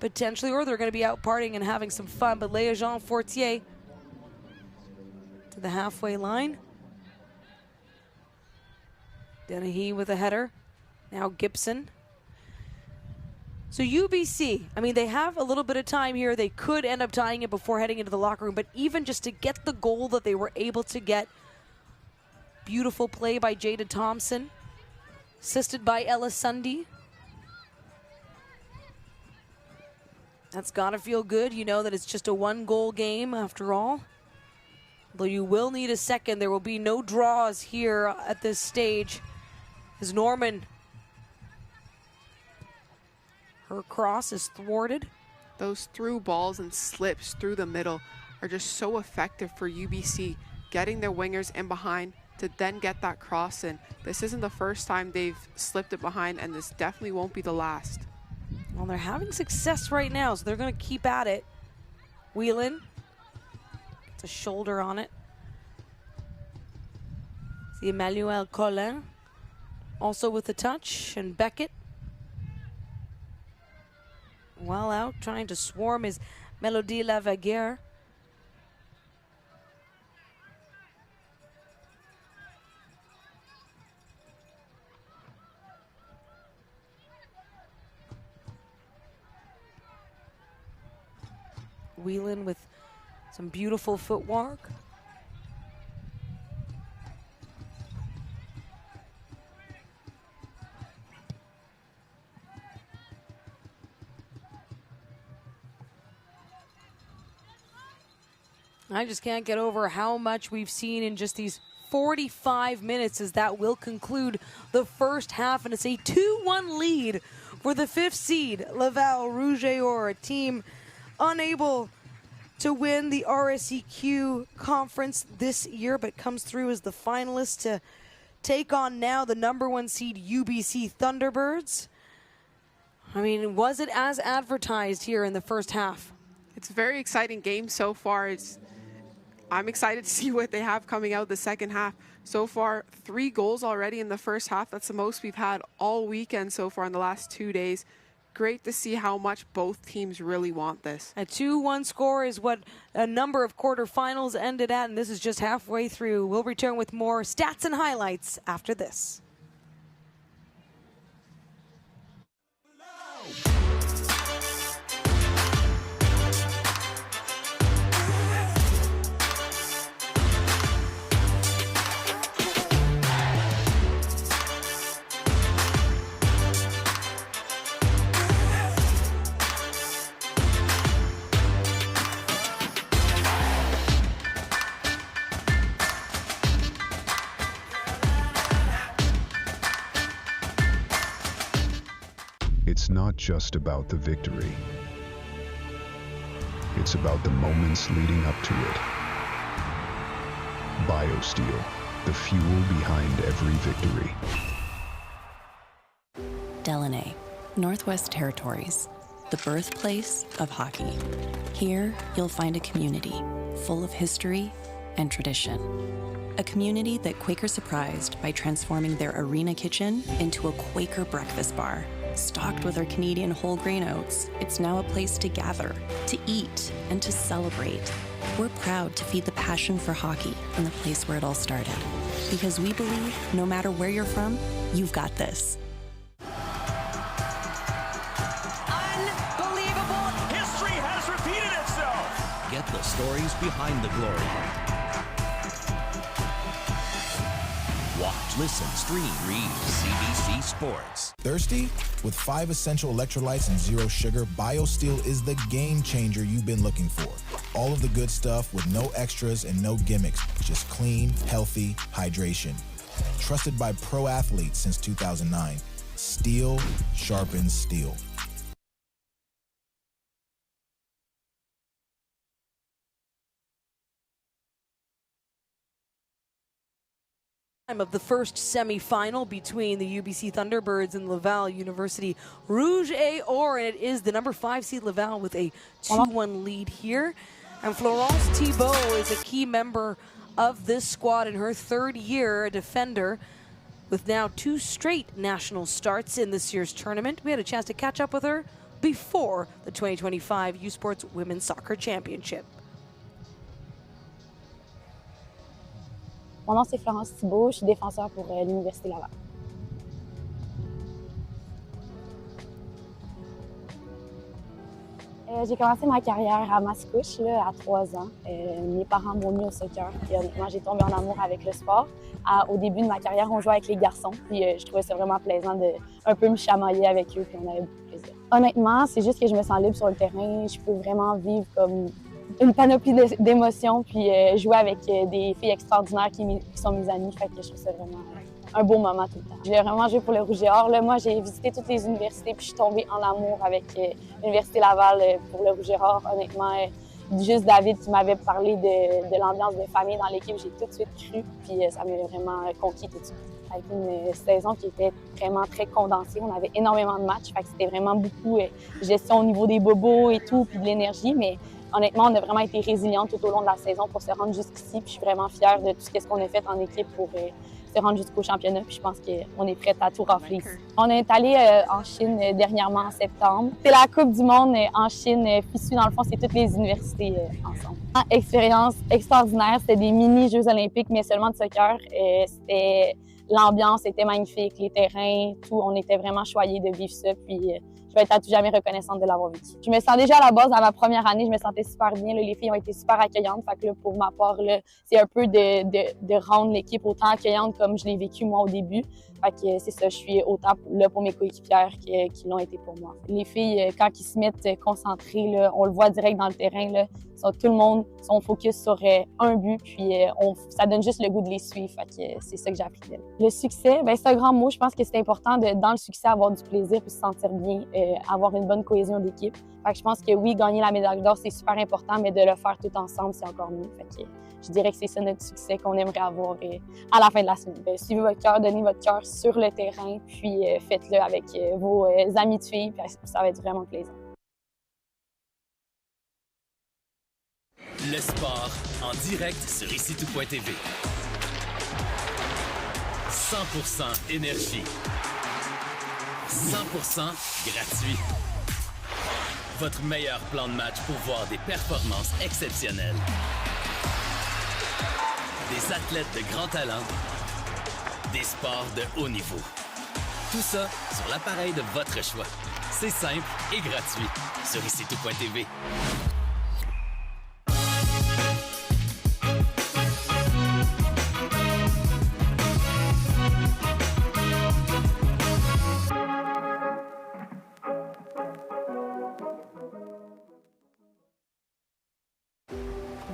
Potentially, or they're going to be out partying and having some fun. But Léa Jean Fortier to the halfway line. Dennehy with a header. Now Gibson. So UBC, I mean, they have a little bit of time here. They could end up tying it before heading into the locker room, but even just to get the goal that they were able to get, beautiful play by Jada Thompson, assisted by Ella Sundy. That's got to feel good. You know that it's just a one-goal game after all. Though you will need a second. There will be no draws here at this stage. As Norman, her cross is thwarted. Those through balls and slips through the middle are just so effective for UBC, getting their wingers in behind to then get that cross in. This isn't the first time they've slipped it behind, and this definitely won't be the last. Well, they're having success right now, so they're going to keep at it. Whelan gets a shoulder on it. See Emmanuel Collin also with a touch, and Beckett well out, trying to swarm is Melody Lavaguerre. Whelan with some beautiful footwork. I just can't get over how much we've seen in just these 45 minutes, as that will conclude the first half, and it's a 2-1 lead for the 5th seed Laval Rouge, or a team unable to win the RSEQ conference this year, but comes through as the finalist to take on now the #1 seed UBC Thunderbirds. I mean, was it as advertised here in the first half? It's a very exciting game so far. I'm excited to see what they have coming out the second half. So far, 3 goals already in the first half. That's the most we've had all weekend so far in the last 2 days. Great to see how much both teams really want this. A 2-1 score is what a number of quarterfinals ended at, and this is just halfway through. We'll return with more stats and highlights after this. not just about the victory. It's about the moments leading up to it. BioSteel, the fuel behind every victory. Delaney, Northwest Territories, the birthplace of hockey. Here, you'll find a community full of history and tradition. A community that Quaker surprised by transforming their arena kitchen into a Quaker breakfast bar. Stocked with our Canadian whole grain oats, it's now a place to gather, to eat, and to celebrate. We're proud to feed the passion for hockey in the place where it all started. Because we believe no matter where you're from, you've got this. Unbelievable! History has repeated itself! Get the stories behind the glory. Watch, listen, stream, read CBC Sports. Thirsty? With 5 essential electrolytes and 0 sugar, BioSteel is the game changer you've been looking for. All of the good stuff with no extras and no gimmicks. Just clean, healthy hydration. Trusted by pro athletes since 2009. Steel sharpens steel. Of the first semifinal between the UBC Thunderbirds and Laval Université Rouge and it is the number 5 seed Laval with a 2-1 lead here. And Florence Thibeault is a key member of this squad in her 3rd year, a defender with now 2 straight national starts in this year's tournament. We had a chance to catch up with her before the 2025 U Sports Women's Soccer Championship. Mon nom, c'est Florence Thibeault, je suis défenseur pour l'Université Laval. J'ai commencé ma carrière à Mascouche à 3 ans. Mes parents m'ont mis au soccer. Puis, honnêtement, j'ai tombé en amour avec le sport. Au début de ma carrière, on jouait avec les garçons. Puis je trouvais ça vraiment plaisant de un peu me chamailler avec eux. Puis on avait beaucoup de plaisir. Honnêtement, c'est juste que je me sens libre sur le terrain. Je peux vraiment vivre comme une panoplie d'émotions, puis jouer avec des filles extraordinaires qui sont mes amies. Fait que je trouve ça vraiment un beau moment tout le temps. Je voulais vraiment jouer pour le Rouge et Or. Là, moi, j'ai visité toutes les universités, puis je suis tombée en amour avec l'Université Laval pour le Rouge et Or. Honnêtement, juste David qui m'avait parlé de l'ambiance de famille dans l'équipe, j'ai tout de suite cru, puis ça m'a vraiment conquis tout de suite. Avec une saison qui était vraiment très condensée. On avait énormément de matchs, fait que c'était vraiment beaucoup gestion au niveau des bobos et tout, puis de l'énergie, mais honnêtement, on a vraiment été résilients tout au long de la saison pour se rendre jusqu'ici. Puis je suis vraiment fière de tout ce qu'on a fait en équipe pour se rendre jusqu'au championnat. Puis je pense qu'on est prête à tout rafler. On est allé en Chine dernièrement en septembre. C'est la Coupe du monde en Chine. Puis dans le fond, c'est toutes les universités ensemble. Expérience extraordinaire. C'était des mini-Jeux olympiques, mais seulement de soccer. L'ambiance était magnifique, les terrains, tout. On était vraiment choyés de vivre ça. Puis je vais être à tout jamais reconnaissante de l'avoir vécu. Je me sens déjà à la base, dans ma première année, je me sentais super bien. Là, les filles ont été super accueillantes. Fait que là, pour ma part, c'est un peu de rendre l'équipe autant accueillante comme je l'ai vécu moi au début. Fait que c'est ça, je suis autant là pour mes coéquipières qui l'ont été pour moi. Les filles, quand ils se mettent concentrées, là, on le voit direct dans le terrain, là, tout le monde sont focus sur un but, puis ça donne juste le goût de les suivre. Fait que c'est ça que j'ai appris d'elles. Le succès, c'est un grand mot. Je pense que c'est important dans le succès avoir du plaisir puis se sentir bien, avoir une bonne cohésion d'équipe. Fait que je pense que oui, gagner la médaille d'or, c'est super important, mais de le faire tout ensemble, c'est encore mieux. Fait que je dirais que c'est ça notre succès qu'on aimerait avoir à la fin de la semaine. Suivez votre cœur, donnez votre cœur sur le terrain, puis faites-le avec vos amis de filles, puis ça va être vraiment plaisant. Le sport en direct sur icitout.tv. 100% énergie. 100% gratuit. Votre meilleur plan de match pour voir des performances exceptionnelles. Des athlètes de grand talent. Des sports de haut niveau. Tout ça sur l'appareil de votre choix. C'est simple et gratuit sur icitout.tv.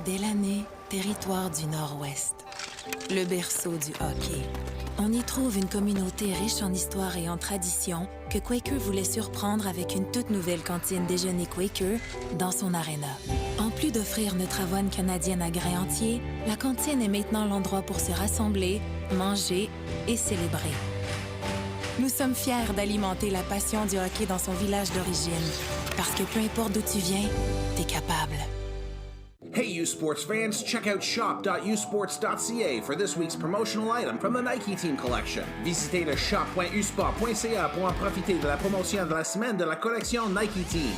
Delaney, territoire du Nord-Ouest. Le berceau du hockey. On y trouve une communauté riche en histoire et en tradition que Quaker voulait surprendre avec une toute nouvelle cantine déjeuner Quaker dans son aréna. En plus d'offrir notre avoine canadienne à grains entiers, la cantine est maintenant l'endroit pour se rassembler, manger et célébrer. Nous sommes fiers d'alimenter la passion du hockey dans son village d'origine, parce que peu importe d'où tu viens, t'es capable. Hey, U Sports fans, check out shop.usports.ca for this week's promotional item from the Nike Team Collection. Visitez le shop.usport.ca pour en profiter de la promotion de la semaine de la collection Nike Team.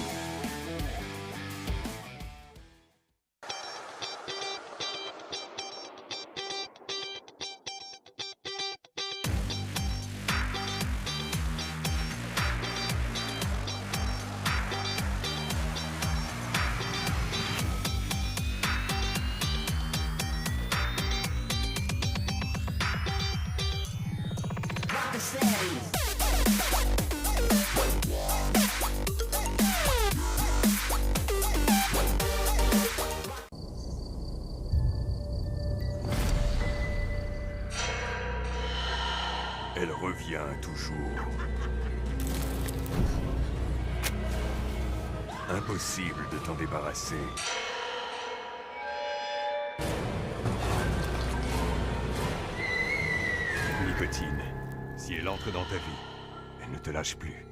Elle revient toujours. Impossible de t'en débarrasser. Nicotine. Si elle entre dans ta vie, elle ne te lâche plus.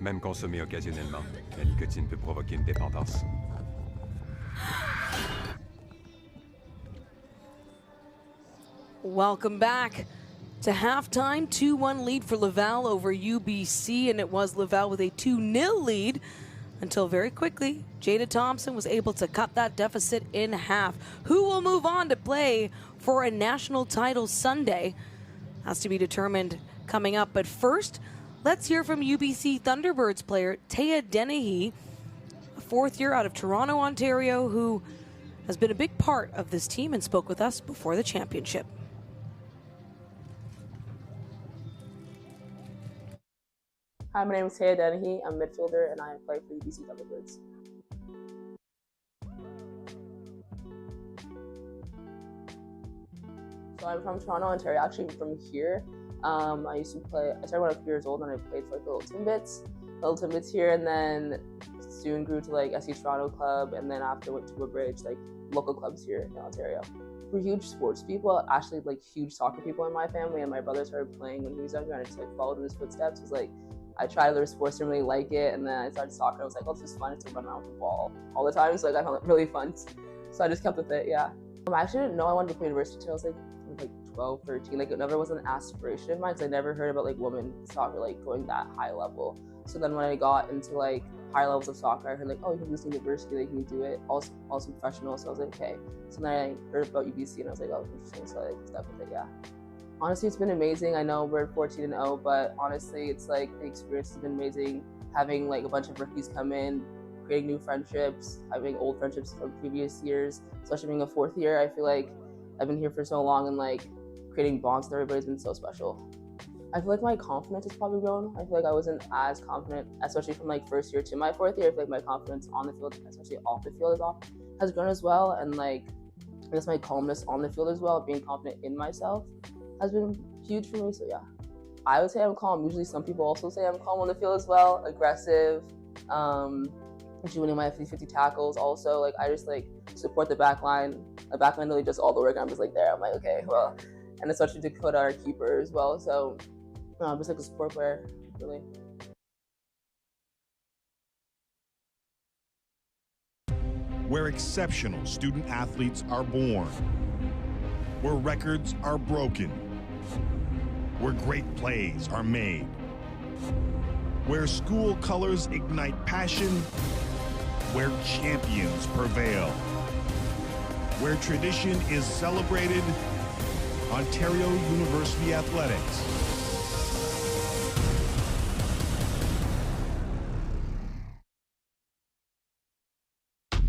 Même consommée occasionnellement, la nicotine peut provoquer une dépendance. Welcome back to halftime. 2-1 lead for Laval over UBC, and it was Laval with a 2-0 lead until very quickly Jada Thompson was able to cut that deficit in half. Who will move on to play for a national title Sunday has to be determined coming up. But first, let's hear from UBC Thunderbirds player Tea Deni, a fourth year out of Toronto, Ontario, who has been a big part of this team and spoke with us before the championship. Hi, my name is Tea Deni. I'm a midfielder and I play for UBC Thunderbirds. So I'm from Toronto, Ontario. Actually, from here. I used to play. I started when I was 4 years old, and I played for like the Little Timbits here, and then soon grew to like SC Toronto Club, and then after went to Woodbridge, like local clubs here in Ontario. We're huge sports people, actually like huge soccer people in my family, and my brother started playing when he was younger, and I just like followed in his footsteps. It was like I tried other sports, didn't really like it, and then I started soccer. And I was like, oh, it's just fun to run around with the ball all the time. So like I found it really fun, so I just kept with it. Yeah. I actually didn't know I wanted to play university until I was like 12, 13. Like it never was an aspiration of mine because I never heard about like women's soccer like going that high level. So then when I got into like higher levels of soccer, I heard like, oh, you can do this university, like you can do it, also professional. So I was like, okay. So then I heard about UBC and I was like, oh, interesting. So I like stepped with it. Yeah. Honestly, it's been amazing. I know we're 14-0, but honestly, it's like the experience has been amazing. Having like a bunch of rookies come in, creating new friendships, having old friendships from previous years, especially being a fourth year. I feel like I've been here for so long and like creating bonds with everybody's been so special. I feel like my confidence has probably grown. I feel like I wasn't as confident, especially from like first year to my fourth year. I feel like my confidence on the field, especially off the field, has grown as well. And like, I guess my calmness on the field as well, being confident in myself, has been huge for me. So yeah, I would say I'm calm. Usually some people also say I'm calm on the field as well, aggressive, doing my 50-50 tackles also. Like I just like support the back line. The back line really does all the work. I'm just like there. I'm like, okay, well, and especially Dakota, our keeper as well. So just like a support player, really. Where exceptional student athletes are born. Where records are broken. Where great plays are made. Where school colors ignite passion. Where champions prevail. Where tradition is celebrated. Ontario University Athletics.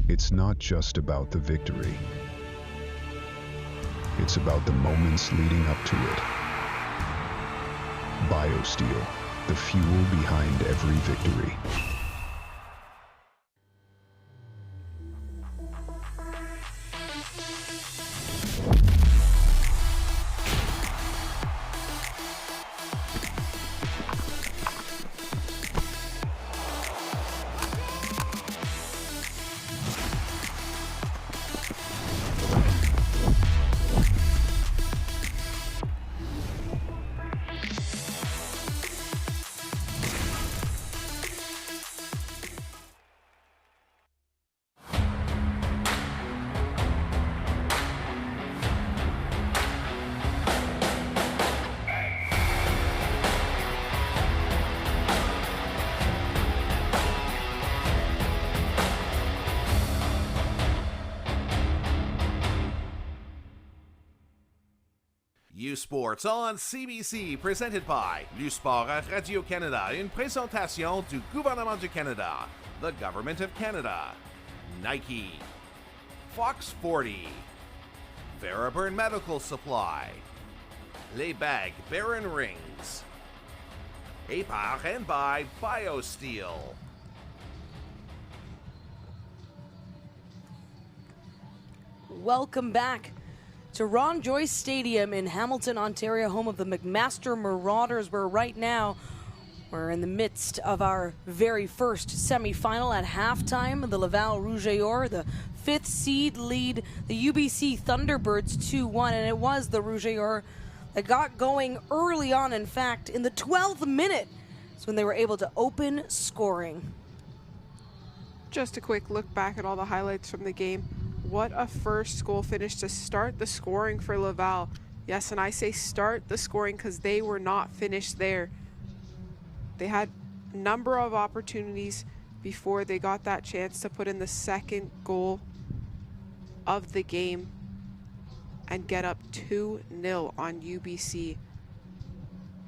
It's not just about the victory. It's about the moments leading up to it. BioSteel, the fuel behind every victory. U Sports on CBC, presented by U Sport à Radio-Canada, une présentation du gouvernement du Canada, the Government of Canada, Nike, Fox 40, Veriburn Medical Supply, Les Bag Baron Rings, et par and by BioSteel. Welcome back to Ron Joyce Stadium in Hamilton, Ontario, home of the McMaster Marauders, where right now we're in the midst of our very first semifinal. At halftime, the Laval Rouge, the 5th seed, lead the UBC Thunderbirds 2-1, and it was the Rouge that got going early on. In fact, in the 12th minute is when they were able to open scoring. Just a quick look back at all the highlights from the game. What a first goal finish to start the scoring for Laval. Yes, and I say start the scoring because they were not finished there. They had a number of opportunities before they got that chance to put in the second goal of the game and get up 2-0 on UBC.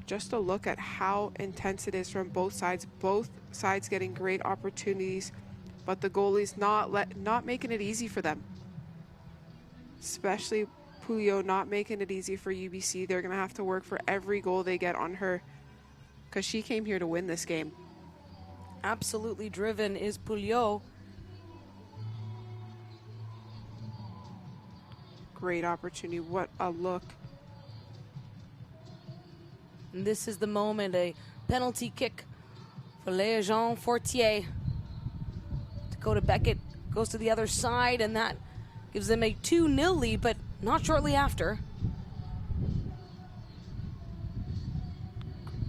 Just a look at how intense it is from both sides getting great opportunities, but the goalie's not making it easy for them. Especially Thibeault not making it easy for UBC. They're going to have to work for every goal they get on her because she came here to win this game. Absolutely driven is Thibeault. Great opportunity. What a look. And this is the moment, a penalty kick for Léjean Fortier. Dakota Beckett goes to the other side, and that gives them a 2-0 lead, but not shortly after.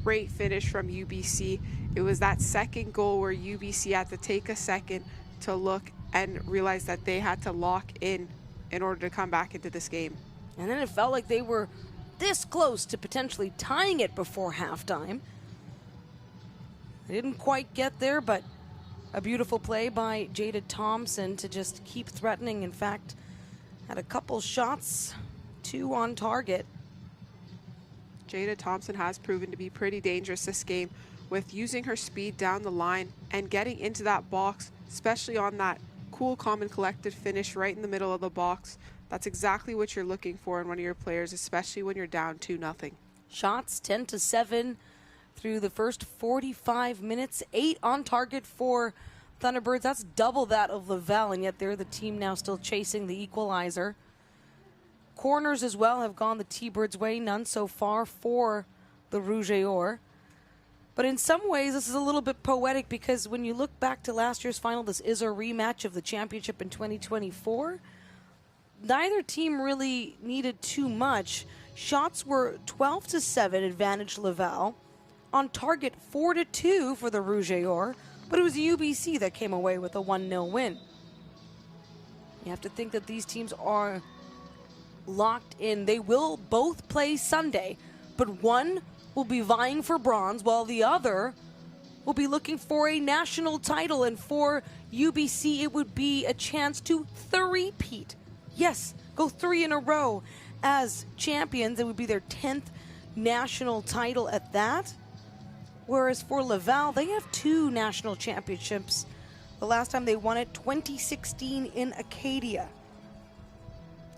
Great finish from UBC. It was that second goal where UBC had to take a second to look and realize that they had to lock in order to come back into this game. And then it felt like they were this close to potentially tying it before halftime. They didn't quite get there, but a beautiful play by Jada Thompson to just keep threatening. In fact, had a couple shots, 2 on target. Jada Thompson has proven to be pretty dangerous this game with using her speed down the line and getting into that box, especially on that cool, calm, and collected finish right in the middle of the box. That's exactly what you're looking for in one of your players, especially when you're down 2-0. Shots 10-7 through the first 45 minutes, 8 on target for Thunderbirds. That's double that of Laval, and yet they're the team now still chasing the equalizer. Corners as well have gone the T-Birds' way, none so far for the Rouge et Or. But in some ways, this is a little bit poetic because when you look back to last year's final, this is a rematch of the championship in 2024. Neither team really needed too much. Shots were 12-7 advantage Laval. On target 4-2 for the Rouge et Or, but it was UBC that came away with a 1-0 win. You have to think that these teams are locked in. They will both play Sunday, but one will be vying for bronze while the other will be looking for a national title. And for UBC, it would be a chance to three-peat. Yes, go 3 in a row as champions. It would be their 10th national title at that. Whereas for Laval, they have 2 national championships. The last time they won it, 2016 in Acadia.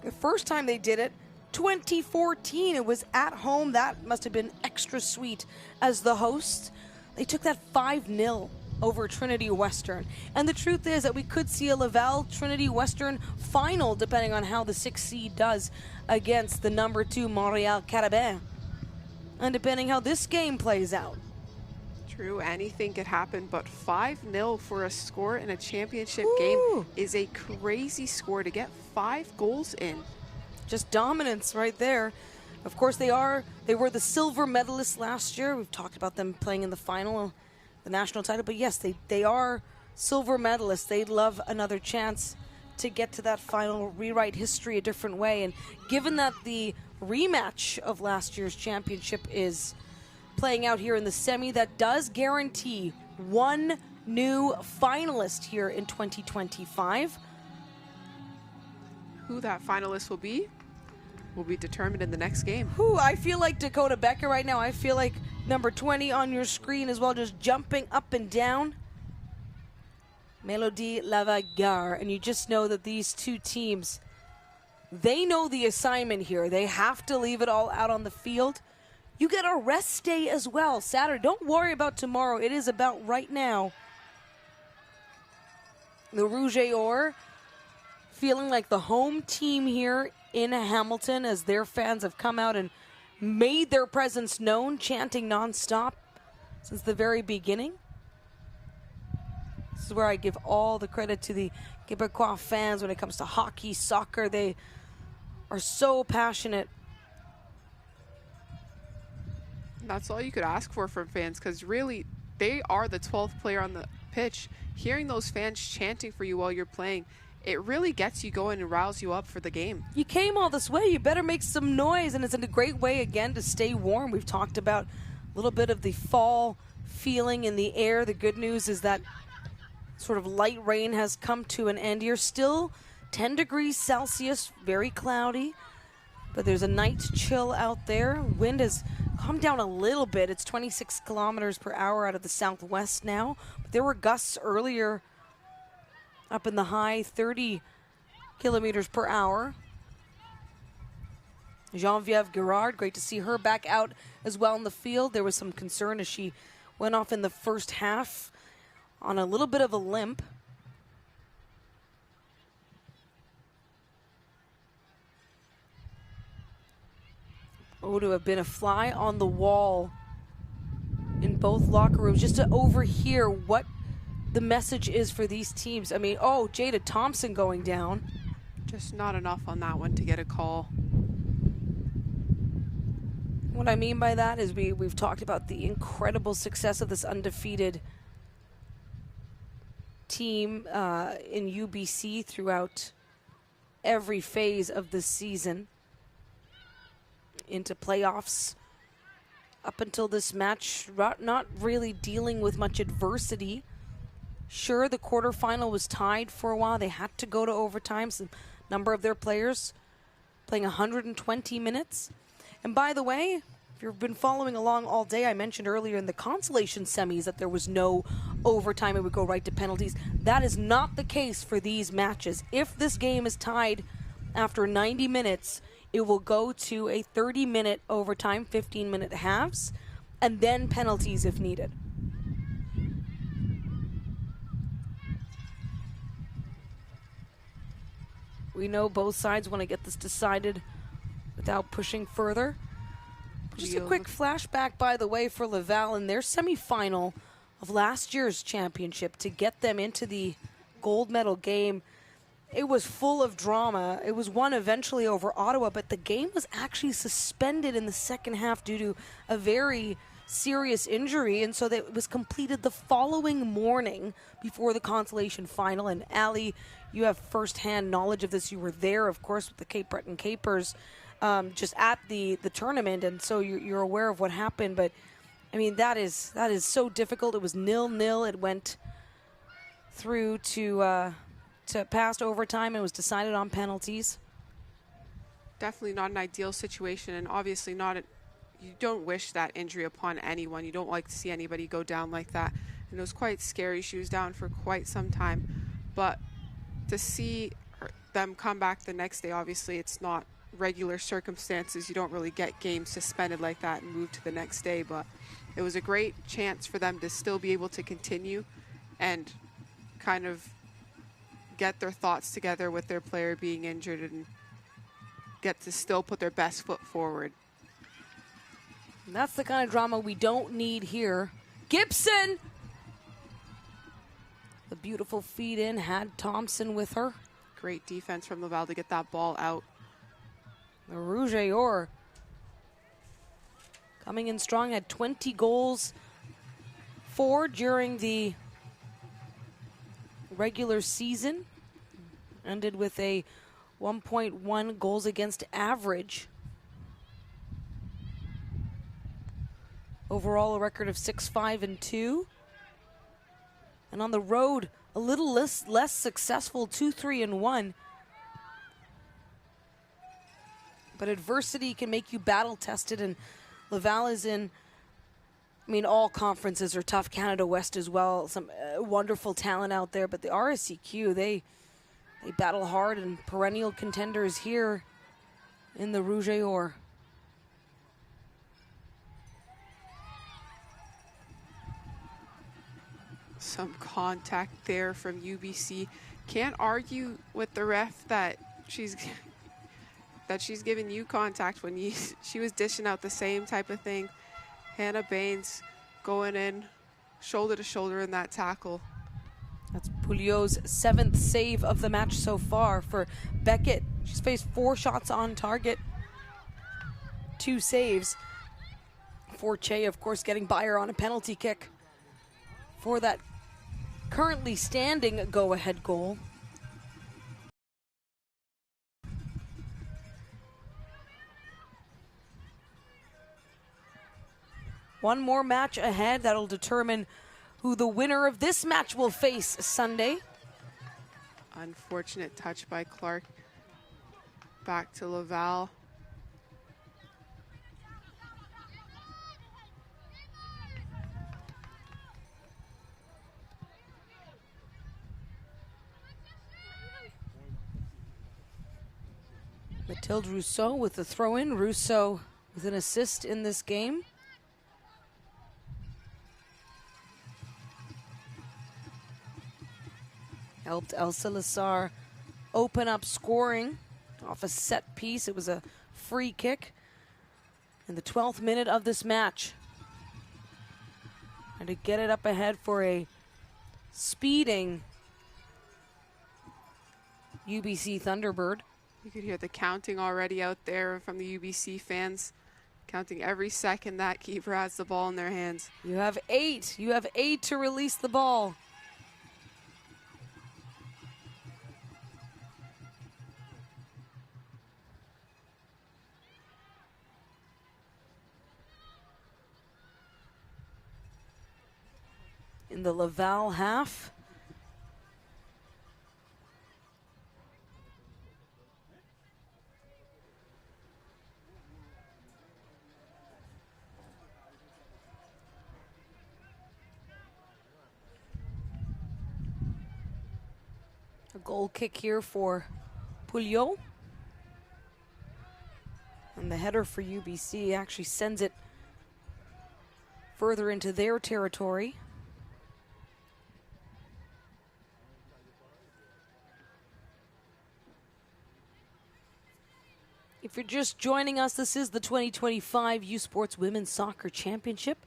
The first time they did it, 2014, it was at home. That must have been extra sweet as the hosts. They took that 5-0 over Trinity Western. And the truth is that we could see a Laval Trinity Western final depending on how the 6th seed does against the number 2 Montreal Carabin. And depending how this game plays out. True, anything could happen, but 5-0 for a score in a championship game is a crazy score to get 5 goals in. Just dominance right there. Of course, they were the silver medalists last year. We've talked about them playing in the final, the national title, but yes, they are silver medalists. They'd love another chance to get to that final, rewrite history a different way. And given that the rematch of last year's championship is playing out here in the semi, that does guarantee one new finalist here in 2025. Who that finalist will be? will be determined in the next game. Ooh, I feel like Dakota Becker right now. I feel like number 20 on your screen as well, just jumping up and down. Mélodie Lavagar, and you just know that these two teams, they know the assignment here. They have to leave it all out on the field. You get a rest day as well, Saturday. Don't worry about tomorrow. It is about right now. The Rouge et Or feeling like the home team here in Hamilton as their fans have come out and made their presence known, chanting nonstop since the very beginning. This is where I give all the credit to the Québécois fans when it comes to hockey, soccer. They are so passionate. That's all you could ask for from fans, because really, they are the 12th player on the pitch. Hearing those fans chanting for you while you're playing, it really gets you going and riles you up for the game. You came all this way, you better make some noise, and it's a great way, again, to stay warm. We've talked about a little bit of the fall feeling in the air. The good news is that sort of light rain has come to an end here. Still 10 degrees Celsius, very cloudy, but there's a night chill out there. Wind has calmed down a little bit. It's 26 kilometers per hour out of the southwest now. But there were gusts earlier up in the high 30 kilometers per hour. Geneviève Girard, great to see her back out as well in the field. There was some concern as she went off in the first half on a little bit of a limp. Oh, to have been a fly on the wall in both locker rooms, just to overhear what the message is for these teams. I mean, oh, Jada Thompson going down. Just not enough on that one to get a call. What I mean by that is we've talked about the incredible success of this undefeated team in UBC throughout every phase of the season into playoffs up until this match, not really dealing with much adversity. Sure, the quarterfinal was tied for a while. They had to go to overtime. Some number of their players playing 120 minutes. And by the way, if you've been following along all day, I mentioned earlier in the consolation semis that there was no overtime. It would go right to penalties. That is not the case for these matches. If this game is tied after 90 minutes, it will go to a 30-minute overtime, 15-minute halves, and then penalties if needed. We know both sides want to get this decided without pushing further. Just a quick flashback, by the way, for Laval in their semifinal of last year's championship to get them into the gold medal game. It was full of drama. It was won eventually over Ottawa, but the game was actually suspended in the second half due to a very serious injury, and so that it was completed the following morning before the consolation final. And Ali, you have firsthand knowledge of this. You were there, of course, with the Cape Breton Capers, just at the tournament, and so you're aware of what happened. But I mean, that is so difficult. It was 0-0. It went through to past overtime and was decided on penalties. Definitely not an ideal situation, and obviously you don't wish that injury upon anyone. You don't like to see anybody go down like that. And it was quite scary. She was down for quite some time. But to see them come back the next day, obviously it's not regular circumstances. You don't really get games suspended like that and move to the next day. But it was a great chance for them to still be able to continue and kind of get their thoughts together with their player being injured and get to still put their best foot forward. And that's the kind of drama we don't need here. Gibson! The beautiful feed in had Thompson with her. Great defense from Laval to get that ball out. The Rouge et Or coming in strong, had 20 goals for during the regular season. Ended with a 1.1 goals against average. Overall, a record of 6-5-2. And on the road, a little less successful, 2-3-1. But adversity can make you battle-tested, and Laval is in, I mean, all conferences are tough. Canada West as well. Some wonderful talent out there. But the RSCQ, they battle hard, and perennial contenders here in the Rouge et Or. Some contact there from UBC. Can't argue with the ref that she's giving you contact when she was dishing out the same type of thing. Hannah Baines going in shoulder to shoulder in that tackle. That's Pouliot's 7th save of the match so far for Beckett. She's faced 4 shots on target, 2 saves. Forche, of course, getting by her on a penalty kick for that currently standing go-ahead goal. One more match ahead that'll determine who the winner of this match will face Sunday. Unfortunate touch by Clark. Back to Laval. Mathilde Rousseau with the throw-in. Rousseau with an assist in this game. Helped Elsa Lassar open up scoring off a set piece. It was a free kick in the 12th minute of this match. And to get it up ahead for a speeding UBC Thunderbird. You could hear the counting already out there from the UBC fans, counting every second that keeper has the ball in their hands. You have 8. You have 8 to release the ball. In the Laval half. A goal kick here for Pouliot. And the header for UBC actually sends it further into their territory. If you're just joining us, this is the 2025 U Sports Women's Soccer Championship,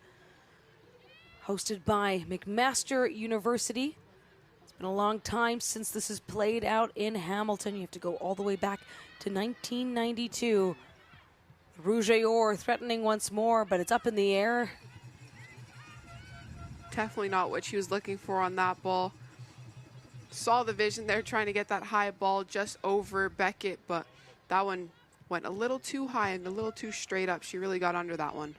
hosted by McMaster University. It's been a long time since this is played out in Hamilton. You have to go all the way back to 1992. Rouge et Or threatening once more, but it's up in the air. Definitely not what she was looking for on that ball. Saw the vision there, trying to get that high ball just over Beckett, but that one went a little too high and a little too straight up. She really got under that one.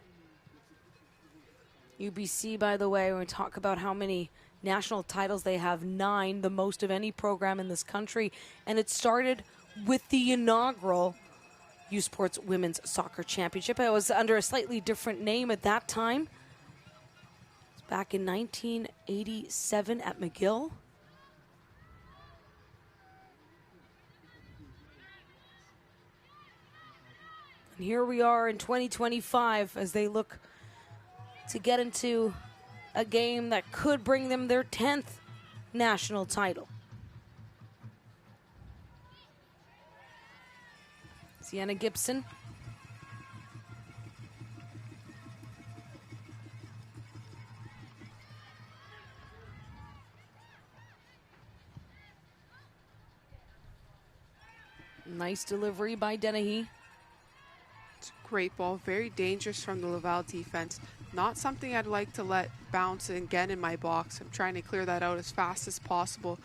UBC, by the way, when we talk about how many national titles they have, 9, the most of any program in this country. And it started with the inaugural U Sports Women's Soccer Championship. It was under a slightly different name at that time. It was back in 1987 at McGill. And here we are in 2025 as they look to get into a game that could bring them their 10th national title. Sienna Gibson. Nice delivery by Dennehy. It's a great ball, very dangerous from the Laval defense. Not something I'd like to let bounce and get in my box. I'm trying to clear that out as fast as possible.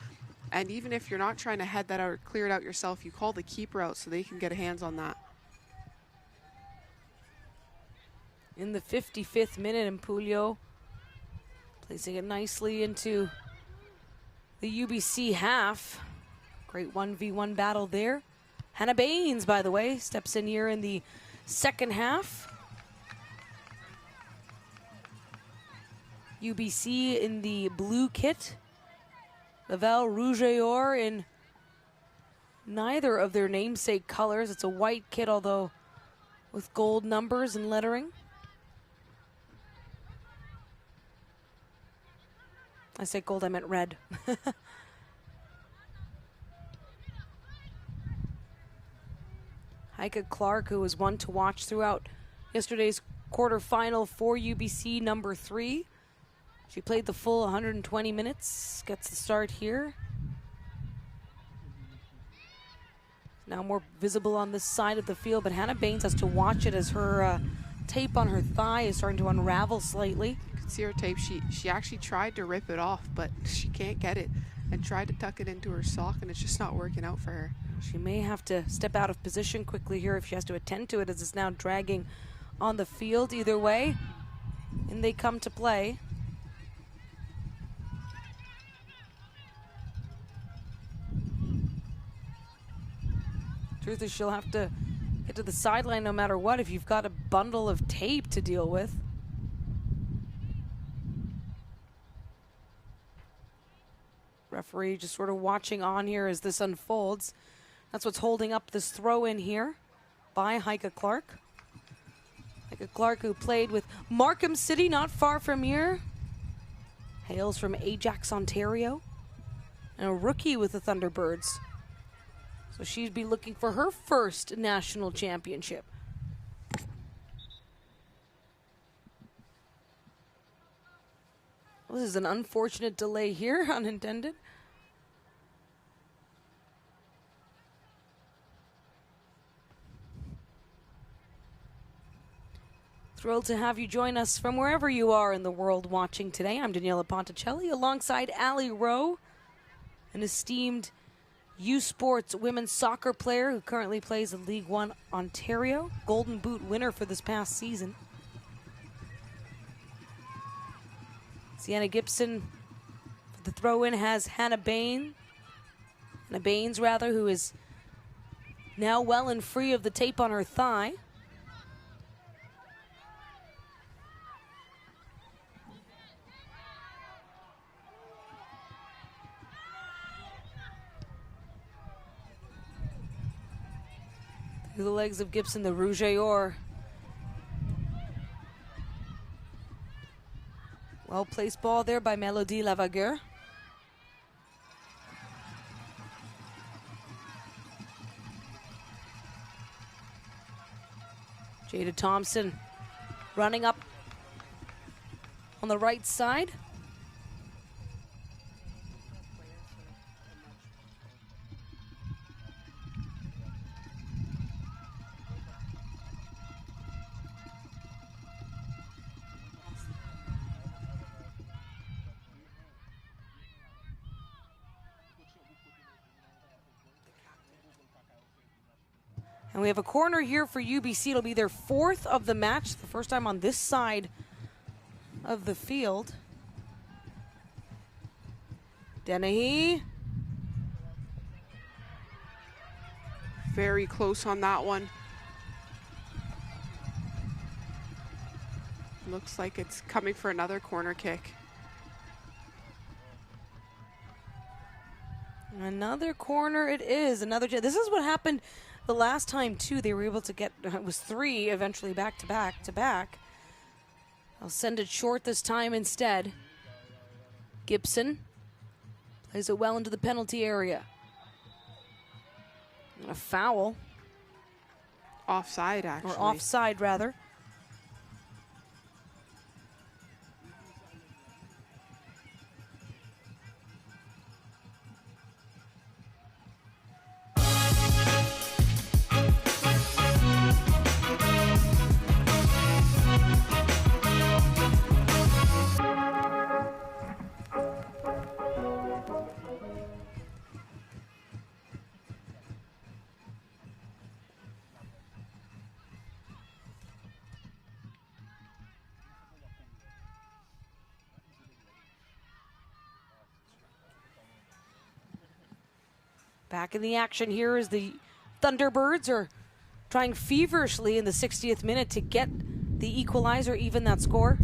And even if you're not trying to head that out or clear it out yourself, you call the keeper out so they can get hands on that. In the 55th minute, and Pouliot placing it nicely into the UBC half. Great 1v1 battle there. Hannah Baines, by the way, steps in here in the second half. UBC in the blue kit. Laval Rouge in neither of their namesake colors. It's a white kit, although with gold numbers and lettering. I say gold, I meant red. Heike Clark, who was one to watch throughout yesterday's quarterfinal for UBC number 3. She played the full 120 minutes, gets the start here. Now more visible on this side of the field, but Hannah Baines has to watch it as her tape on her thigh is starting to unravel slightly. You can see her tape. She actually tried to rip it off, but she can't get it, and tried to tuck it into her sock, and it's just not working out for her. She may have to step out of position quickly here if she has to attend to it, as it's now dragging on the field. Either way, and they come to play. Truth is, she'll have to get to the sideline no matter what if you've got a bundle of tape to deal with. Referee just sort of watching on here as this unfolds. That's what's holding up this throw in here by Heike Clark. Heike Clark, who played with Markham City not far from here, hails from Ajax, Ontario, and a rookie with the Thunderbirds. So she'd be looking for her first national championship. This is an unfortunate delay here, unintended. Thrilled to have you join us from wherever you are in the world watching today. I'm Daniela Ponticelli alongside Allie Rowe, an esteemed U Sports women's soccer player who currently plays in League One Ontario, Golden Boot winner for this past season. Sienna Gibson for the throw-in has Hannah Baines, who is now well and free of the tape on her thigh. Through the legs of Gibson, the Rouge et Or. Well-placed ball there by Melody Lavagueur. Jada Thompson running up on the right side. And we have a corner here for UBC. It'll be their 4th of the match, the first time on this side of the field. Dennehy. Very close on that one. Looks like it's coming for another corner kick. Another corner it is. This is what happened the last time, too. They were able to get, it was 3 eventually back to back. I'll send it short this time instead. Gibson plays it well into the penalty area. And a foul. Offside, actually. Or offside, rather. Back in the action here is the Thunderbirds are trying feverishly in the 60th minute to get the equalizer, even that score.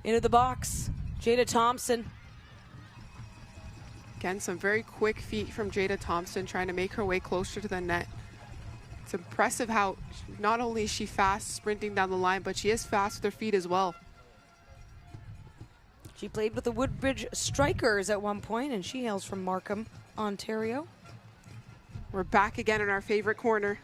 Into the box, Jada Thompson. Again, some very quick feet from Jada Thompson trying to make her way closer to the net. It's impressive how not only is she fast sprinting down the line, but she is fast with her feet as well. She played with the Woodbridge Strikers at one point, and she hails from Markham, Ontario. We're back again in our favorite corner.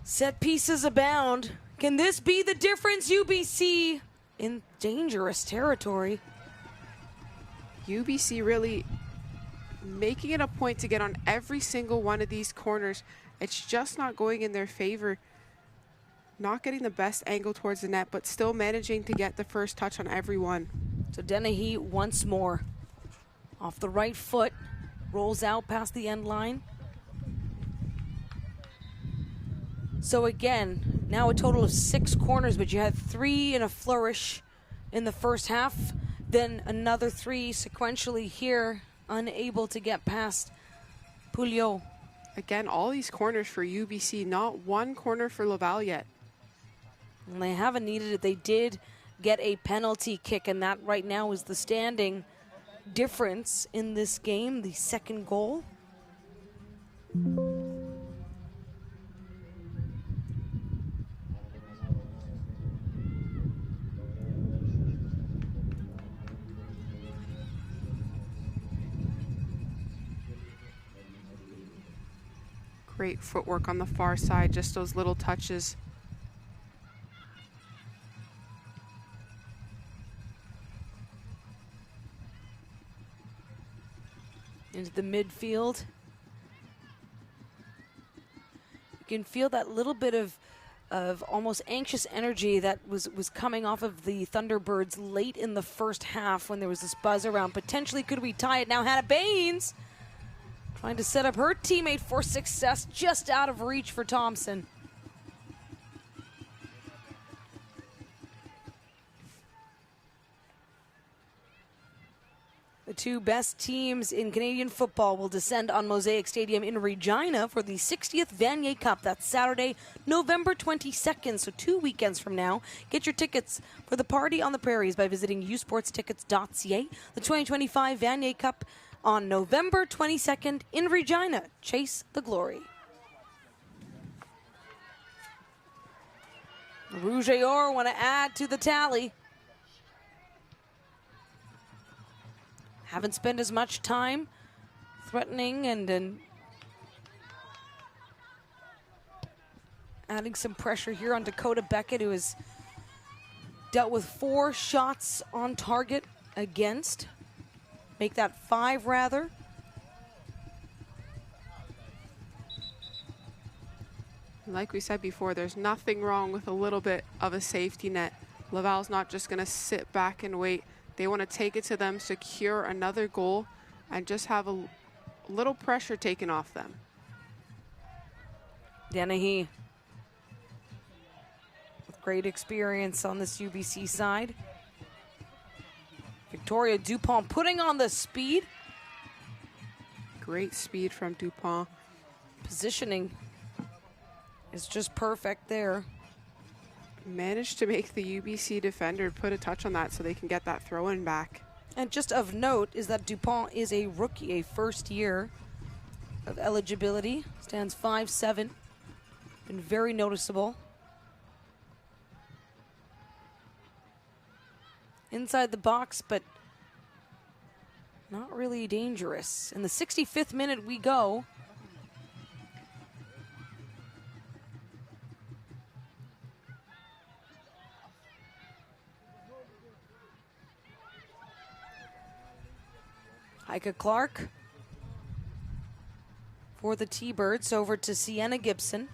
Set pieces abound. Can this be the difference? UBC in dangerous territory. UBC really making it a point to get on every single one of these corners. It's just not going in their favor. Not getting the best angle towards the net, but still managing to get the first touch on every one. So Deni once more. Off the right foot, rolls out past the end line. So again, now a total of 6 corners, but you had 3 in a flourish in the first half, then another 3 sequentially here, unable to get past Thibeault. Again, all these corners for UBC, not one corner for Laval yet. And they haven't needed it. They did get a penalty kick, and that right now is the standing difference in this game, the second goal. Great footwork on the far side, just those little touches. Into the midfield. You can feel that little bit of almost anxious energy that was coming off of the Thunderbirds late in the first half when there was this buzz around potentially could we tie it. Now Hannah Baines trying to set up her teammate for success, just out of reach for Thompson. The 2 best teams in Canadian football will descend on Mosaic Stadium in Regina for the 60th Vanier Cup. That's Saturday, November 22nd, so 2 weekends from now. Get your tickets for the Party on the Prairies by visiting usportstickets.ca. The 2025 Vanier Cup on November 22nd in Regina. Chase the glory. Rouge et Or want to add to the tally. Haven't spent as much time threatening and adding some pressure here on Dakota Beckett, who has dealt with 4 shots on target against. Make that 5 rather. Like we said before, there's nothing wrong with a little bit of a safety net. Laval's not just going to sit back and wait. They want to take it to them, secure another goal, and just have a little pressure taken off them. Deni with great experience on this UBC side. Victoria Dupont putting on the speed. Great speed from Dupont. Positioning is just perfect there. Managed to make the UBC defender put a touch on that so they can get that throw-in back. And just of note is that Dupont is a rookie, a first year of eligibility. Stands 5'7", been very noticeable. Inside the box, but not really dangerous. In the 65th minute we go. Heike Clark for the T-Birds, over to Sienna Gibson.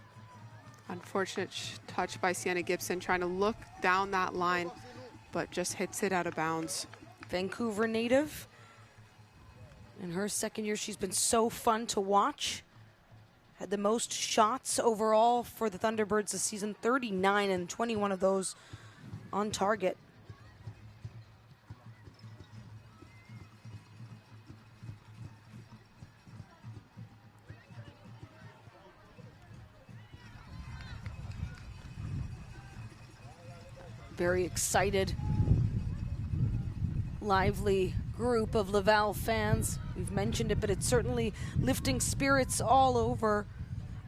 Unfortunate touch by Sienna Gibson, trying to look down that line, but just hits it out of bounds. Vancouver native. In her second year, she's been so fun to watch. Had the most shots overall for the Thunderbirds this season, 39, and 21 of those on target. Very excited, lively group of Laval fans. We've mentioned it, but it's certainly lifting spirits all over.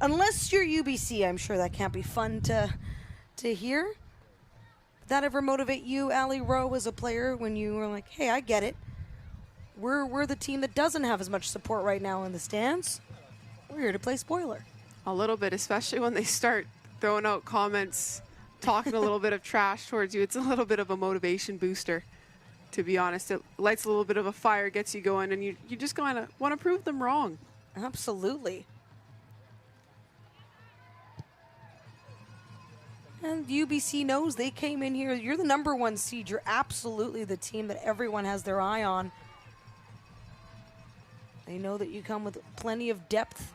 Unless you're UBC, I'm sure that can't be fun to hear. Did that ever motivate you, Ali Rowe, as a player, when you were like, hey, I get it. We're the team that doesn't have as much support right now in the stands. We're here to play spoiler. A little bit, especially when they start throwing out comments, talking a little bit of trash towards you. It's a little bit of a motivation booster, to be honest. It lights a little bit of a fire, gets you going, and you just kind of want to prove them wrong. Absolutely. And UBC knows they came in here. You're the #1 seed. You're absolutely the team that everyone has their eye on. They know that you come with plenty of depth.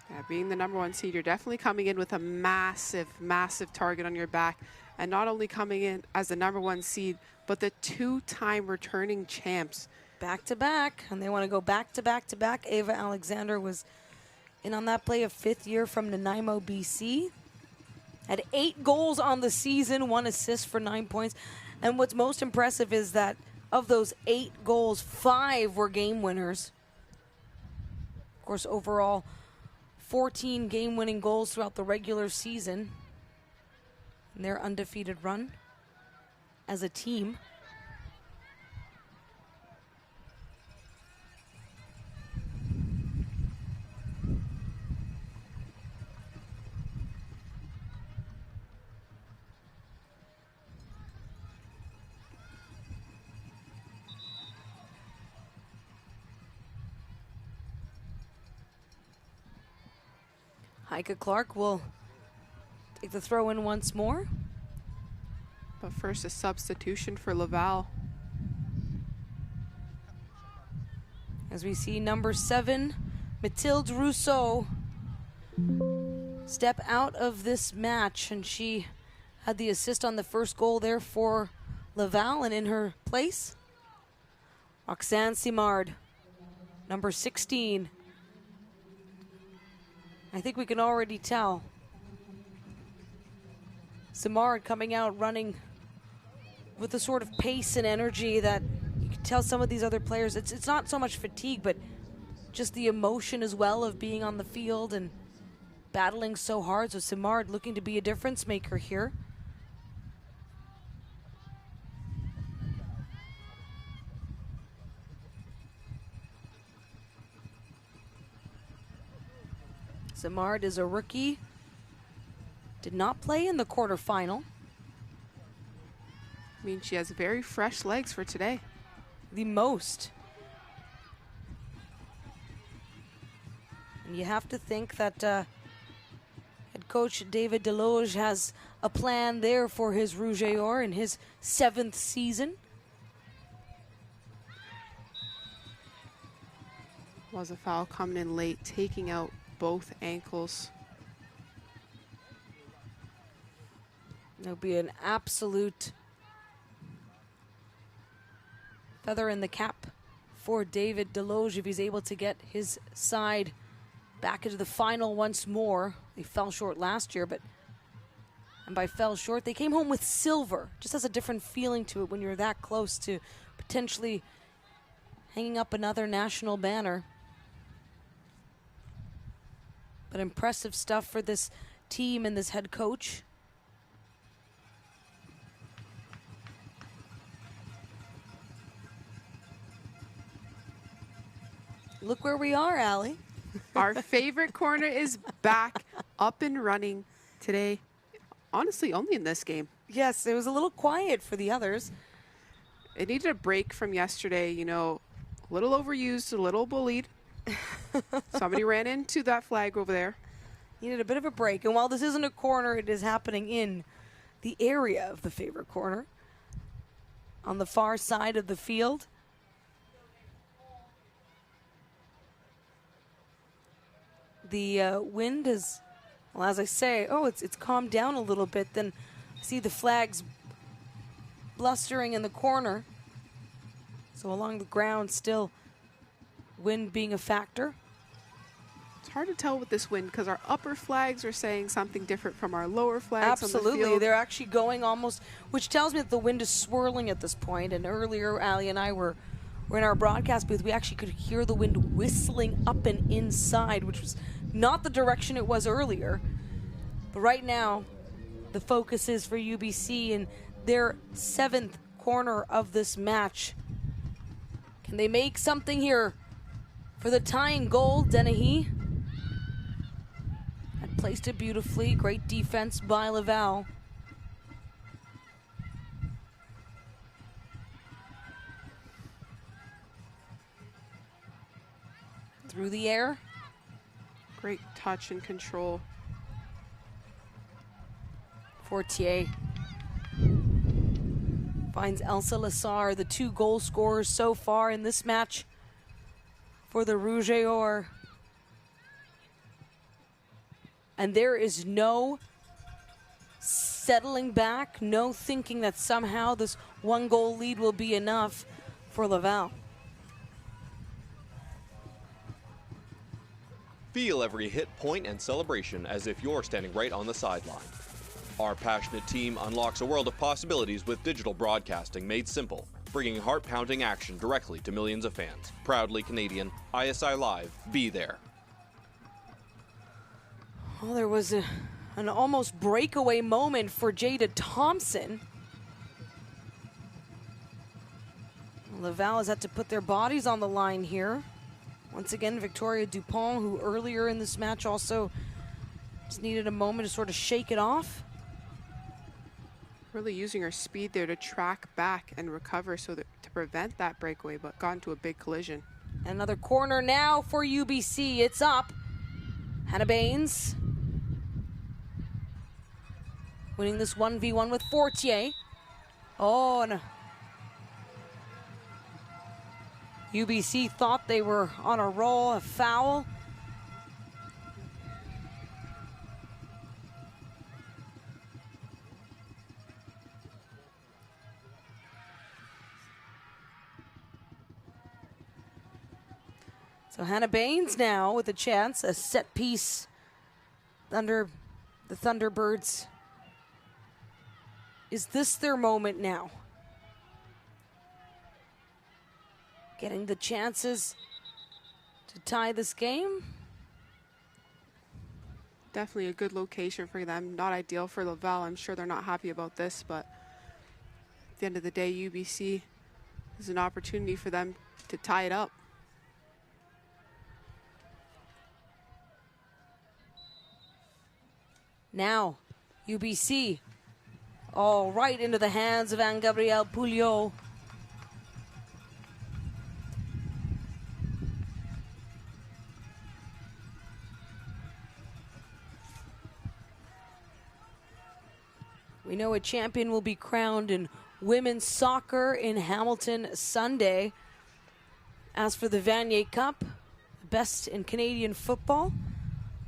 Yeah, being the #1 seed, you're definitely coming in with a massive, massive target on your back. And not only coming in as the #1 seed, but the 2-time returning champs. Back to back, and they want to go back to back to back. Ava Alexander was in on that play, a 5th year from Nanaimo, BC. Had 8 goals on the season, 1 assist for 9 points. And what's most impressive is that of those 8 goals, 5 were game winners. Of course, overall, 14 game-winning goals throughout the regular season in their undefeated run as a team. Heike Clark will take the throw in once more. But first, a substitution for Laval. As we see #7, Mathilde Rousseau, step out of this match, and she had the assist on the first goal there for Laval, and in her place, Roxanne Simard, #16. I think we can already tell. Simard coming out running with the sort of pace and energy that you can tell some of these other players, it's not so much fatigue, but just the emotion as well of being on the field and battling so hard. So Simard looking to be a difference maker here. Simard is a rookie. Did not play in the quarterfinal. I mean, she has very fresh legs for today. The most. And you have to think that head coach David Deloge has a plan there for his Rouge et Or in his 7th season. Was a foul coming in late, taking out both ankles. There'll be an absolute feather in the cap for David Deloge if he's able to get his side back into the final once more. They fell short last year, and by fell short, they came home with silver. Just has a different feeling to it when you're that close to potentially hanging up another national banner. But impressive stuff for this team and this head coach. Look where we are, Allie. Our favorite corner is back up and running today. Honestly, only in this game. Yes, it was a little quiet for the others. It needed a break from yesterday, you know, a little overused, a little bullied. Somebody ran into that flag over there. Needed a bit of a break. And while this isn't a corner, it is happening in the area of the favorite corner on the far side of the field. The wind is, well, as I say, it's calmed down a little bit. Then I see the flags blustering in the corner. So along the ground, still wind being a factor. It's hard to tell with this wind because our upper flags are saying something different from our lower flags. Absolutely. On the field. They're actually going almost, which tells me that the wind is swirling at this point. And earlier, Ali and I were in our broadcast booth. We actually could hear the wind whistling up and inside, which was not the direction it was earlier. But right now, the focus is for UBC in their 7th corner of this match. Can they make something here for the tying goal? Deni had placed it beautifully. Great defense by Laval. Through the air. Great touch and control. Fortier finds Elsa Lassar, the 2 goal scorers so far in this match for the Rouge et Or. And there is no settling back, no thinking that somehow this 1-goal lead will be enough for Laval. Feel every hit, point, and celebration as if you're standing right on the sideline. Our passionate team unlocks a world of possibilities with digital broadcasting made simple, bringing heart-pounding action directly to millions of fans. Proudly Canadian, ISI Live, be there. Well, there was an almost breakaway moment for Jada Thompson. Laval has had to put their bodies on the line here. Once again, Victoria Dupont, who earlier in this match also just needed a moment to sort of shake it off. Really using her speed there to track back and recover so that to prevent that breakaway, but got into a big collision. Another corner now for UBC. It's up. Hannah Baines winning this 1v1 with Fortier. Oh, no. UBC thought they were on a roll, a foul. So Hannah Baines now with a chance, a set piece under the Thunderbirds. Is this their moment now? Getting the chances to tie this game. Definitely a good location for them. Not ideal for Laval. I'm sure they're not happy about this, but at the end of the day, UBC is an opportunity for them to tie it up. Now, UBC, all right into the hands of Anne-Gabrielle Pouliot. We know a champion will be crowned in women's soccer in Hamilton Sunday. As for the Vanier Cup, best in Canadian football,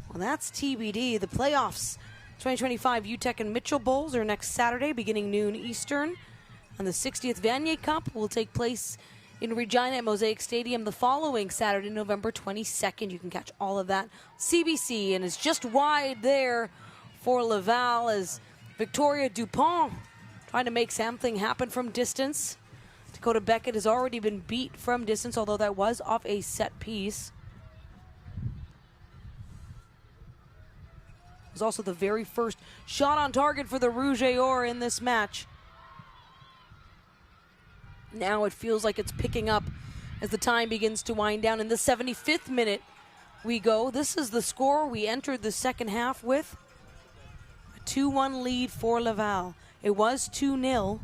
well, that's TBD. The playoffs, 2025 UTEC and Mitchell Bowls are next Saturday, beginning noon Eastern. And the 60th Vanier Cup will take place in Regina at Mosaic Stadium the following Saturday, November 22nd. You can catch all of that CBC, and it's just wide there for Laval as Victoria Dupont trying to make something happen from distance. Dakota Beckett has already been beat from distance, although that was off a set piece. It was also the very first shot on target for the Rouge et Or in this match. Now it feels like it's picking up as the time begins to wind down. In the 75th minute we go. This is the score we entered the second half with. 2-1 lead for Laval. It was 2-0.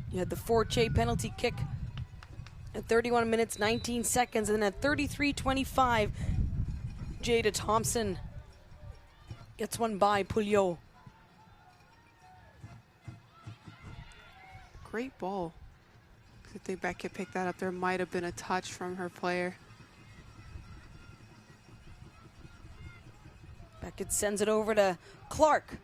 You had the Fortier penalty kick at 31 minutes, 19 seconds, and then at 33:25, Jada Thompson gets one by Pouliot. Great ball. I think Beckett picked that up. There might have been a touch from her player. Beckett sends it over to Clark.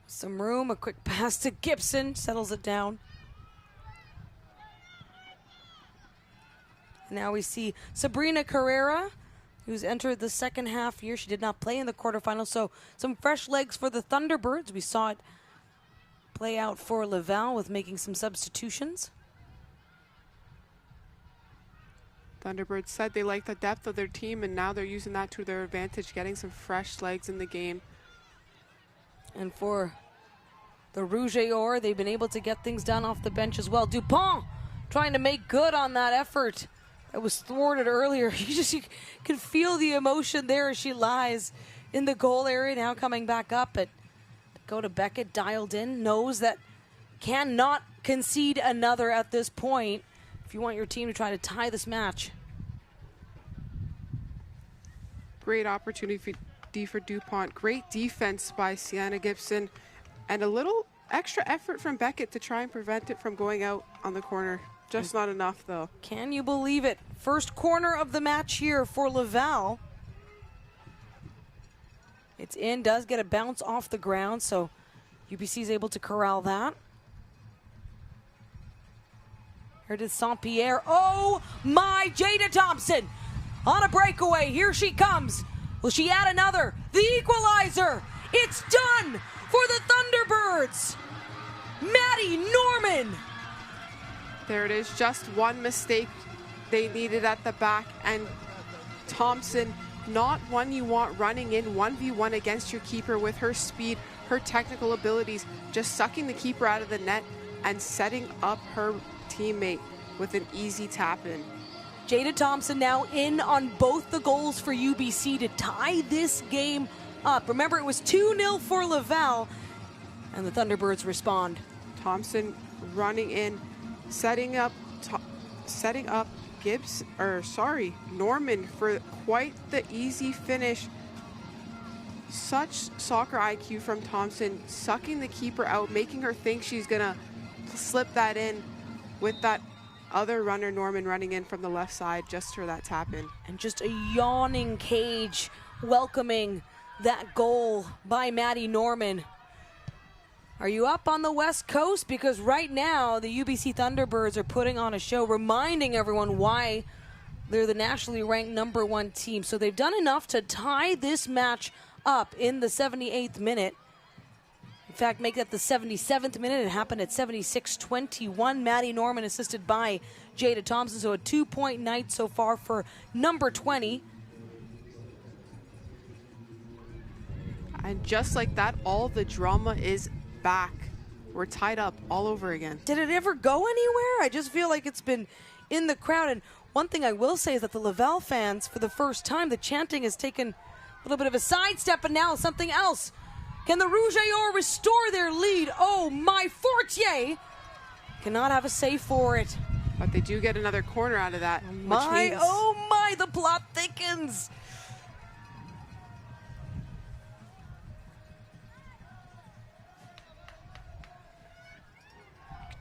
Some room, a quick pass to Gibson, settles it down. Now we see Sabrina Carrera, who's entered the second half here. She did not play in the quarterfinals, so some fresh legs for the Thunderbirds. We saw it play out for Laval with making some substitutions. Thunderbirds said they like the depth of their team, and now they're using that to their advantage, getting some fresh legs in the game. And for the Rouge et Or, they've been able to get things done off the bench as well. Dupont trying to make good on that effort that was thwarted earlier. You can feel the emotion there as she lies in the goal area, now coming back up. But Dakota Beckett dialed in, knows that cannot concede another at this point if you want your team to try to tie this match. Great opportunity for DuPont. Great defense by Sienna Gibson. And a little extra effort from Beckett to try and prevent it from going out on the corner. Just not enough, though. Can you believe it? First corner of the match here for Laval. It's in, does get a bounce off the ground, so UBC is able to corral that. Here to Saint-Pierre. Oh my, Jada Thompson on a breakaway. Here she comes. Will she add another? The equalizer. It's done for the Thunderbirds. Maddie Norman. There it is, just one mistake they needed at the back, and Thompson, not one you want running in 1v1 against your keeper with her speed, her technical abilities, just sucking the keeper out of the net and setting up her teammate with an easy tap in. Jada Thompson now in on both the goals for UBC to tie this game up. Remember, it was 2-0 for Laval, and the Thunderbirds respond. Thompson running in, setting up Norman for quite the easy finish. Such soccer IQ from Thompson, sucking the keeper out, making her think she's gonna slip that in with that other runner, Norman, running in from the left side just for that tap in. And just a yawning cage welcoming that goal by Maddie Norman. Are you up on the West Coast? Because right now the UBC Thunderbirds are putting on a show, reminding everyone why they're the nationally ranked #1 team. So they've done enough to tie this match up in the 78th minute. In fact, make that the 77th minute. It happened at 76:21. Maddie Norman assisted by Jada Thompson. So a 2-point night so far for number 20. And just like that, all the drama is back. We're tied up all over again. Did it ever go anywhere? I just feel like it's been in the crowd. And one thing I will say is that the Laval fans, for the first time, the chanting has taken a little bit of a sidestep, and now something else. Can the Rouge et Or restore their lead? Oh my, Fortier cannot have a say for it. But they do get another corner out of that. Oh my, the plot thickens.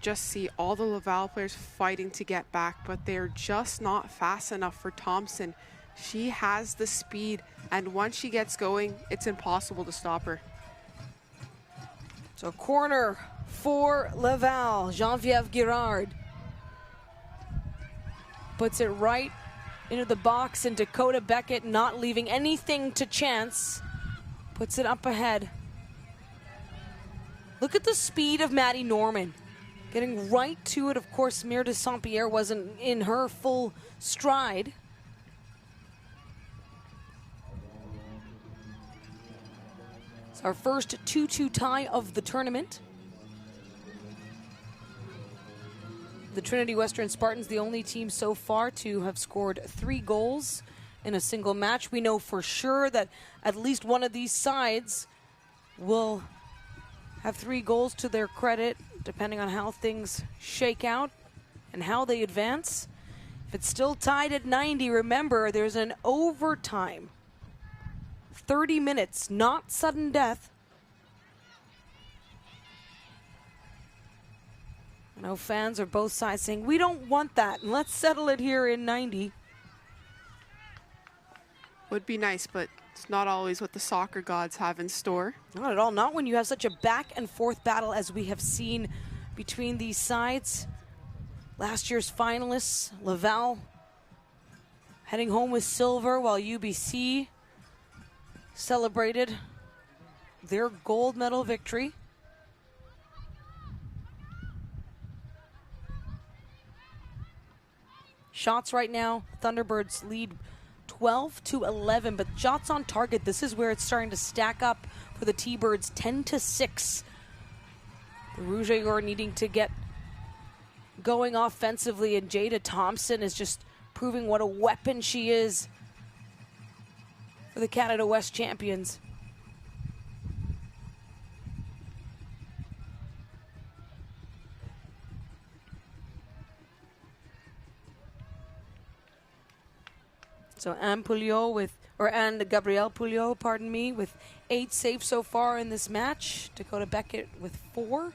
Just see all the Laval players fighting to get back, but they're just not fast enough for Thompson. She has the speed, and once she gets going, it's impossible to stop her. So corner for Laval. Geneviève Girard puts it right into the box, and Dakota Beckett, not leaving anything to chance, puts it up ahead. Look at the speed of Maddie Norman. Getting right to it. Of course, Mire de Saint-Pierre wasn't in her full stride. It's our first 2-2 tie of the tournament. The Trinity Western Spartans, the only team so far to have scored 3 goals in a single match. We know for sure that at least one of these sides will have 3 goals to their credit, depending on how things shake out and how they advance. If it's still tied at 90, remember there's an overtime. 30 minutes, not sudden death. I know fans are both sides saying, we don't want that, and let's settle it here in 90. Would be nice, but It's not always what the soccer gods have in store. Not at all. Not when you have such a back and forth battle as we have seen between these sides. Last year's finalists, Laval heading home with silver, while UBC celebrated their gold medal victory. Shots right now, Thunderbirds lead 12-11, but shots on target, this is where it's starting to stack up for the T-Birds, 10-6. The Rouge are needing to get going offensively, and Jada Thompson is just proving what a weapon she is for the Canada West champions. So Anne Gabrielle Pouliot, pardon me, with 8 saves so far in this match. Dakota Beckett with 4.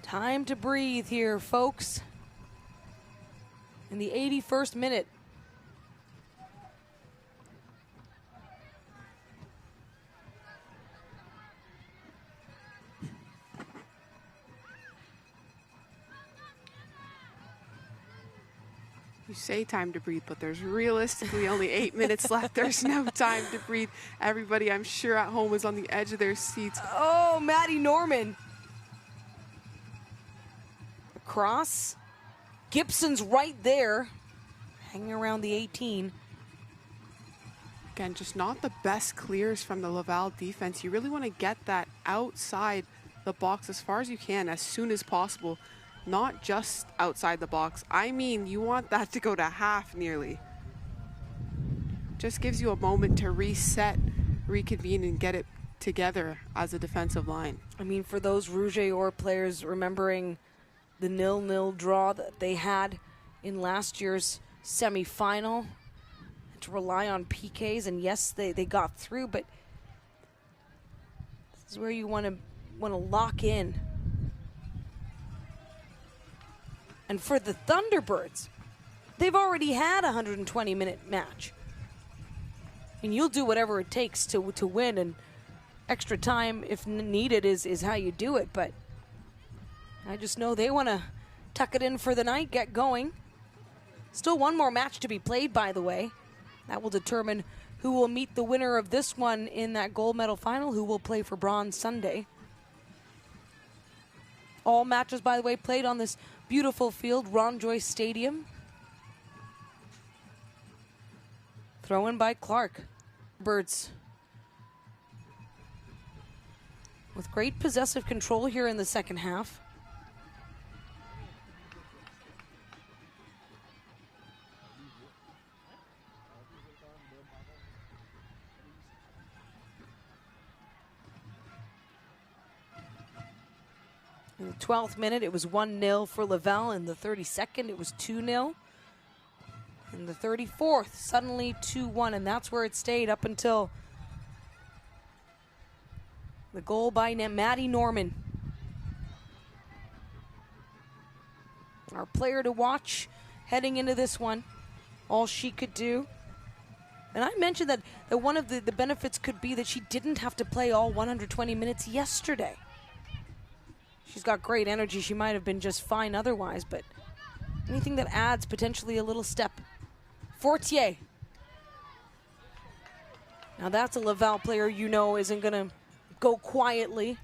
Time to breathe here, folks. In the 81st minute. You say time to breathe, but there's realistically only 8 minutes left. There's no time to breathe. Everybody, I'm sure, at home is on the edge of their seats. Oh, Maddie Norman. Across. Gibson's right there, hanging around the 18. Again, just not the best clears from the Laval defense. You really want to get that outside the box as far as you can, as soon as possible. Not just outside the box. I mean, you want that to go to half nearly. Just gives you a moment to reset, reconvene, and get it together as a defensive line. I mean, for those Rouge players remembering the 0-0 draw that they had in last year's semifinal, to rely on PKs, and yes, they got through, but this is where you want to lock in. And for the Thunderbirds, they've already had a 120-minute match. And you'll do whatever it takes to win, and extra time, if needed, is how you do it. But I just know they want to tuck it in for the night, get going. Still one more match to be played, by the way. That will determine who will meet the winner of this one in that gold medal final, who will play for bronze Sunday. All matches, by the way, played on this beautiful field, Ron Joyce Stadium. Throw in by Clark. Birds with great possessive control here in the second half. In the 12th minute, it was 1-0 for Laval. In the 32nd, it was 2-0. In the 34th, suddenly 2-1, and that's where it stayed up until the goal by Maddie Norman. Our player to watch heading into this one. All she could do. And I mentioned that one of the benefits could be that she didn't have to play all 120 minutes yesterday. She's got great energy. She might have been just fine otherwise, but anything that adds potentially a little step. Fortier. Now that's a Laval player you know isn't going to go quietly.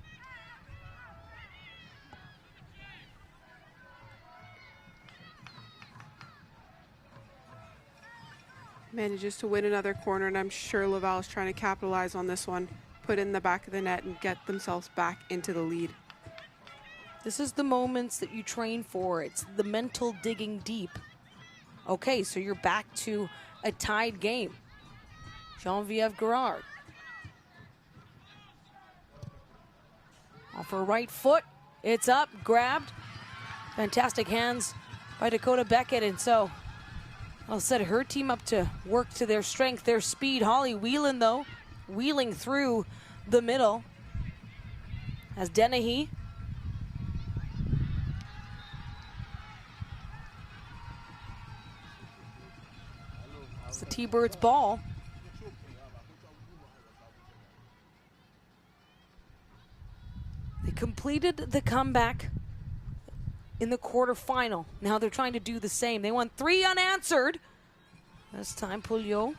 Manages to win another corner, and I'm sure Laval is trying to capitalize on this one. Put in the back of the net and get themselves back into the lead. This is the moments that you train for. It's the mental digging deep. Okay, so you're back to a tied game. Geneviève Gerard. Off her right foot. It's up, grabbed. Fantastic hands by Dakota Beckett. And so I'll set her team up to work to their strength, their speed. Holly Whelan, though, wheeling through the middle. As Dennehy. It's the T-Birds ball. They completed the comeback in the quarterfinal. Now they're trying to do the same. They won 3 unanswered. This time Thibeault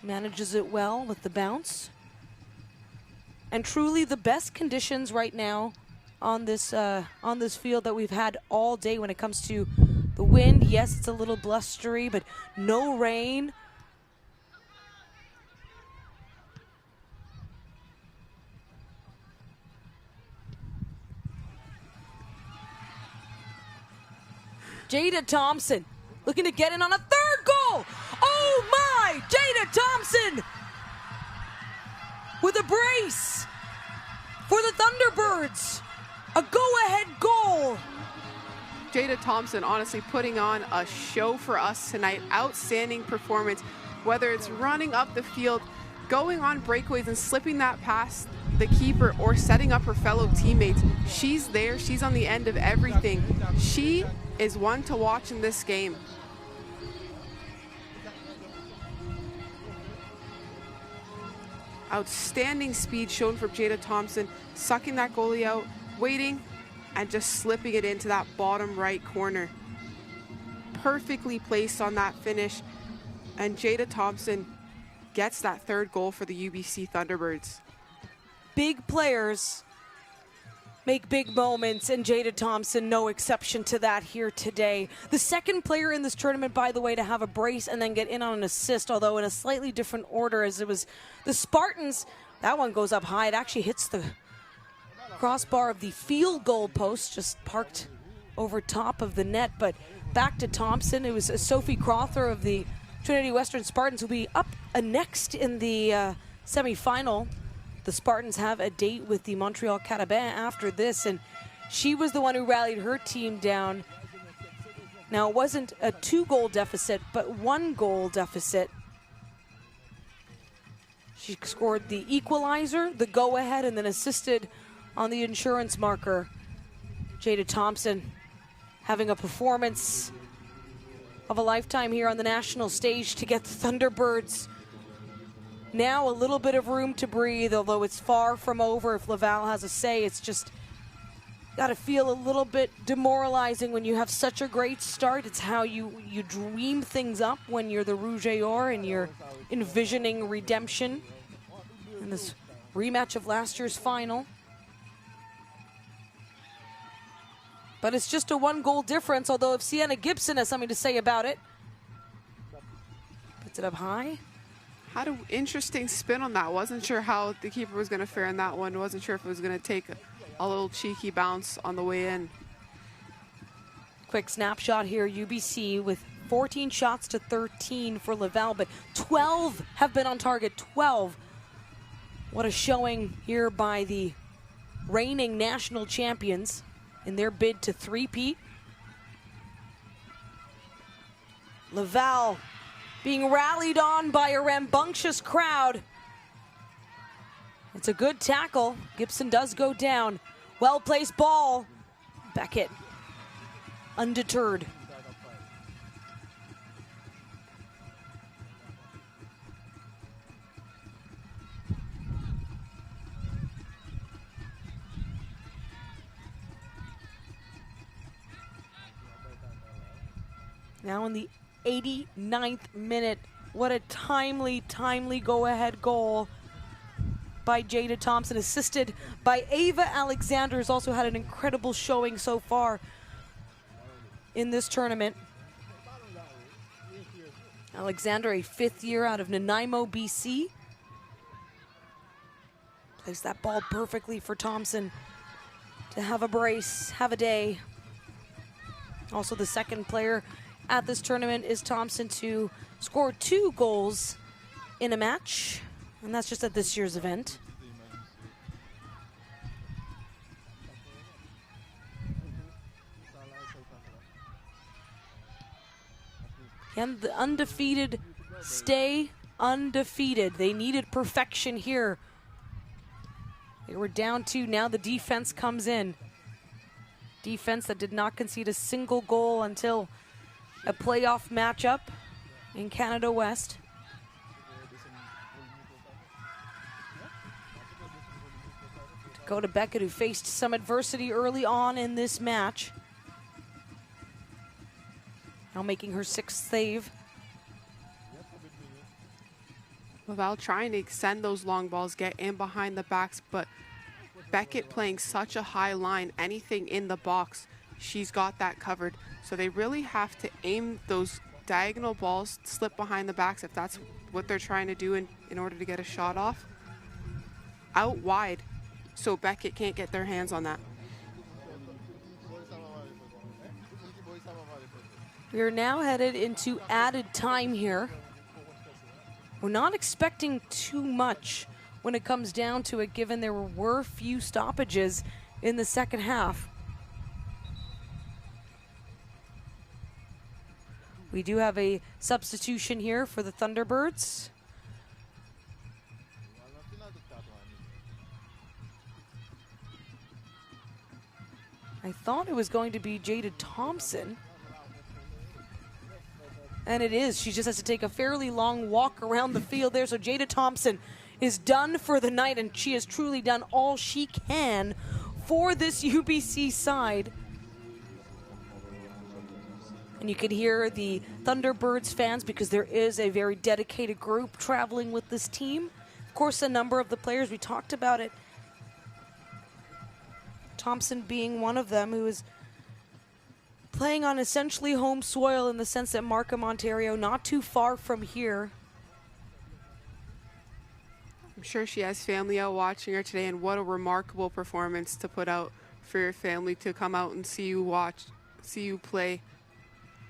manages it well with the bounce. And truly the best conditions right now on this field that we've had all day when it comes to the wind. Yes, it's a little blustery, but no rain. Jada Thompson looking to get in on a 3rd goal. Oh my! Jada Thompson with a brace for the Thunderbirds. A go-ahead goal. Jada Thompson honestly putting on a show for us tonight. Outstanding performance, whether it's running up the field, going on breakaways and slipping that past the keeper, or setting up her fellow teammates. She's there. She's on the end of everything. She is one to watch in this game. Outstanding speed shown from Jada Thompson, sucking that goalie out, waiting, and just slipping it into that bottom right corner. Perfectly placed on that finish, and Jada Thompson gets that 3rd goal for the UBC Thunderbirds. Big players make big moments, and Jada Thompson no exception to that here today. The 2nd player in this tournament, by the way, to have a brace and then get in on an assist, although in a slightly different order, as it was the Spartans. That one goes up high. It actually hits the crossbar of the field goal post, just parked over top of the net. But back to Thompson. It was Sophie Crowther of the Trinity Western Spartans will be up next in the semifinal. The Spartans have a date with the Montreal Carabins after this, and she was the one who rallied her team down. Now, it wasn't a 2-goal deficit, but 1-goal deficit. She scored the equalizer, the go-ahead, and then assisted on the insurance marker. Jada Thompson having a performance of a lifetime here on the national stage to get the Thunderbirds now a little bit of room to breathe, although it's far from over. If Laval has a say, it's just got to feel a little bit demoralizing when you have such a great start. It's how you dream things up when you're the Rouge et Or and you're envisioning redemption in this rematch of last year's final. But it's just a 1-goal difference, although if Sienna Gibson has something to say about it. Puts it up high. Had an interesting spin on that. Wasn't sure how the keeper was going to fare in that one. Wasn't sure if it was going to take a little cheeky bounce on the way in. Quick snapshot here. UBC with 14 shots to 13 for Laval, but 12 have been on target. 12. What a showing here by the reigning national champions in their bid to three-peat. Laval being rallied on by a rambunctious crowd. It's a good tackle. Gibson does go down. Well-placed ball. Beckett undeterred. Now in the 89th minute. What a timely go-ahead goal by Jada Thompson, assisted by Ava Alexander, who's also had an incredible showing so far in this tournament. Alexander, a 5th year out of Nanaimo, BC. Placed that ball perfectly for Thompson to have a brace, have a day. Also the 2nd player at this tournament is Thompson to score 2 goals in a match, and that's just at this year's event. And the undefeated stay undefeated. They needed perfection here. They were down 2. Now the defense comes in. Defense that did not concede a single goal until a playoff matchup in Canada West. Dakota Beckett, who faced some adversity early on in this match, now making her 6th save. Laval trying to send those long balls, get in behind the backs, but Beckett playing such a high line, anything in the box, she's got that covered. So they really have to aim those diagonal balls, slip behind the backs if that's what they're trying to do in order to get a shot off. Out wide, so Beckett can't get their hands on that. We are now headed into added time here. We're not expecting too much when it comes down to it, given there were few stoppages in the second half. We do have a substitution here for the Thunderbirds. I thought it was going to be Jada Thompson. And it is. She just has to take a fairly long walk around the field there. So Jada Thompson is done for the night, and she has truly done all she can for this UBC side. And you can hear the Thunderbirds fans, because there is a very dedicated group traveling with this team. Of course, a number of the players, we talked about it. Thompson being one of them, who is playing on essentially home soil in the sense that Markham, Ontario, not too far from here. I'm sure she has family out watching her today, and what a remarkable performance to put out for your family to come out and see you play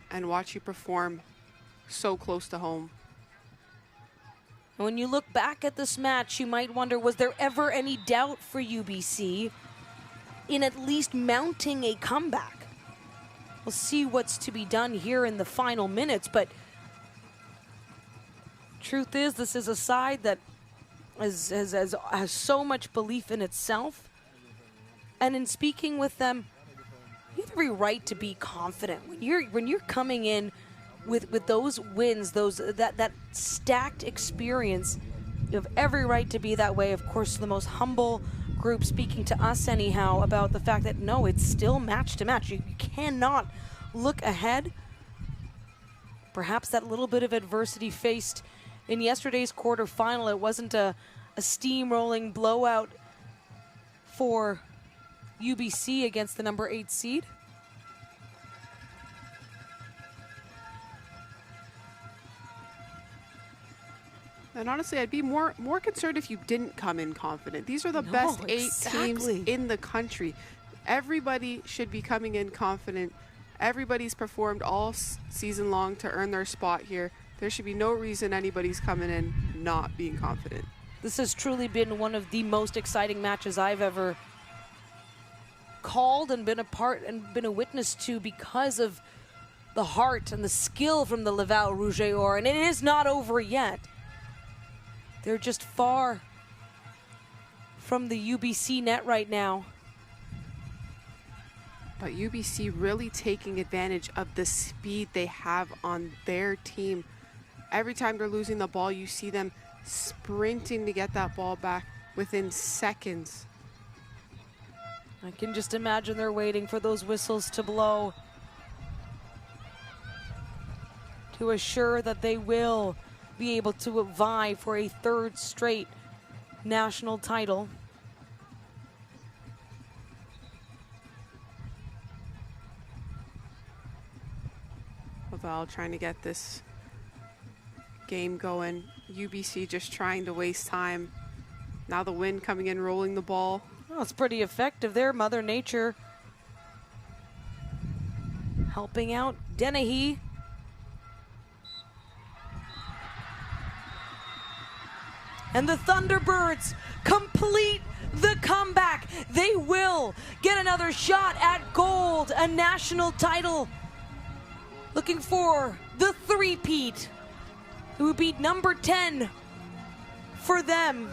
and watch you perform so close to home. And when you look back at this match, you might wonder, was there ever any doubt for UBC in at least mounting a comeback? We'll see what's to be done here in the final minutes, but truth is, this is a side that has so much belief in itself. And in speaking with them, you have every right to be confident. When you're coming in with those wins, that stacked experience, you have every right to be that way. Of course, the most humble group speaking to us anyhow about the fact that no, it's still match to match. You cannot look ahead. Perhaps that little bit of adversity faced in yesterday's quarterfinal, it wasn't a steamrolling blowout for UBC against the number 8 seed. And honestly, I'd be more concerned if you didn't come in confident. These are the best 8 teams in the country. Everybody should be coming in confident. Everybody's performed all season long to earn their spot here. There should be no reason anybody's coming in not being confident. This has truly been one of the most exciting matches I've ever called and been a part and been a witness to, because of the heart and the skill from the Laval Rouge. And it is not over yet. They're just far from the UBC net right now. But UBC really taking advantage of the speed they have on their team. Every time they're losing the ball, you see them sprinting to get that ball back within seconds. I can just imagine they're waiting for those whistles to blow to assure that they will be able to vie for a 3rd straight national title. Laval trying to get this game going. UBC just trying to waste time. Now the wind coming in, rolling the ball. Well, it's pretty effective there. Mother Nature helping out. Dennehy. And the Thunderbirds complete the comeback. They will get another shot at gold, a national title. Looking for the three-peat. It would be number 10 for them.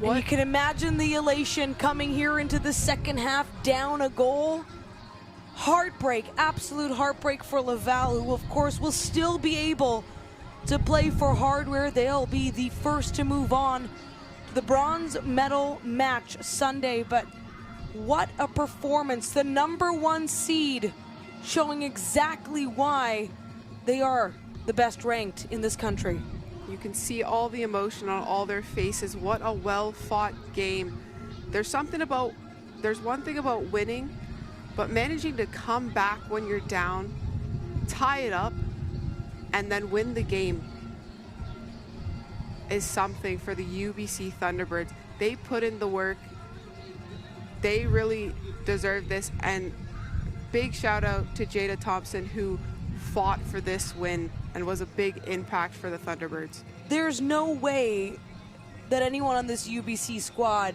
And you can imagine the elation coming here into the second half, down a goal. heartbreak, absolute heartbreak for Laval, who of course will still be able to play for hardware. They'll be the first to move on to the bronze medal match Sunday. But what a performance. The #1 seed showing exactly why they are the best ranked in this country. You can see all the emotion on all their faces. What a well-fought game. There's one thing about winning, but managing to come back when you're down, tie it up, and then win the game is something for the UBC Thunderbirds. They put in the work. They really deserve this, and big shout out to Jada Thompson, who fought for this win and was a big impact for the Thunderbirds. There's no way that anyone on this UBC squad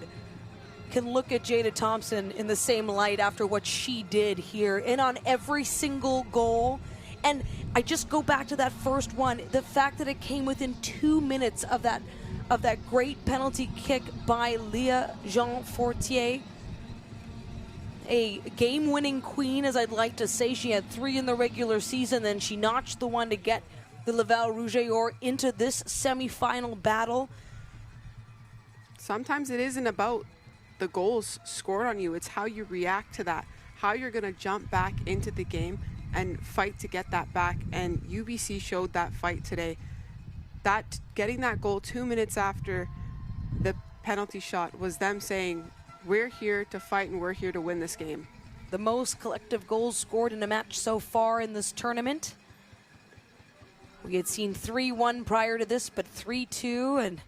can look at Jada Thompson in the same light after what she did here, in on every single goal. And I just go back to that first one, the fact that it came within 2 minutes of that great penalty kick by Leah Jean Fortier. A game-winning queen, as I'd like to say. She had 3 in the regular season, then she notched the one to get the Laval Rouge into this semi-final battle. Sometimes it isn't about the goals scored on you, it's how you react to that, how you're going to jump back into the game and fight to get that back. And UBC showed that fight today. That getting that goal 2 minutes after the penalty shot was them saying, we're here to fight and we're here to win this game. The most collective goals scored in a match so far in this tournament. We had seen 3-1 prior to this, but 3-2, and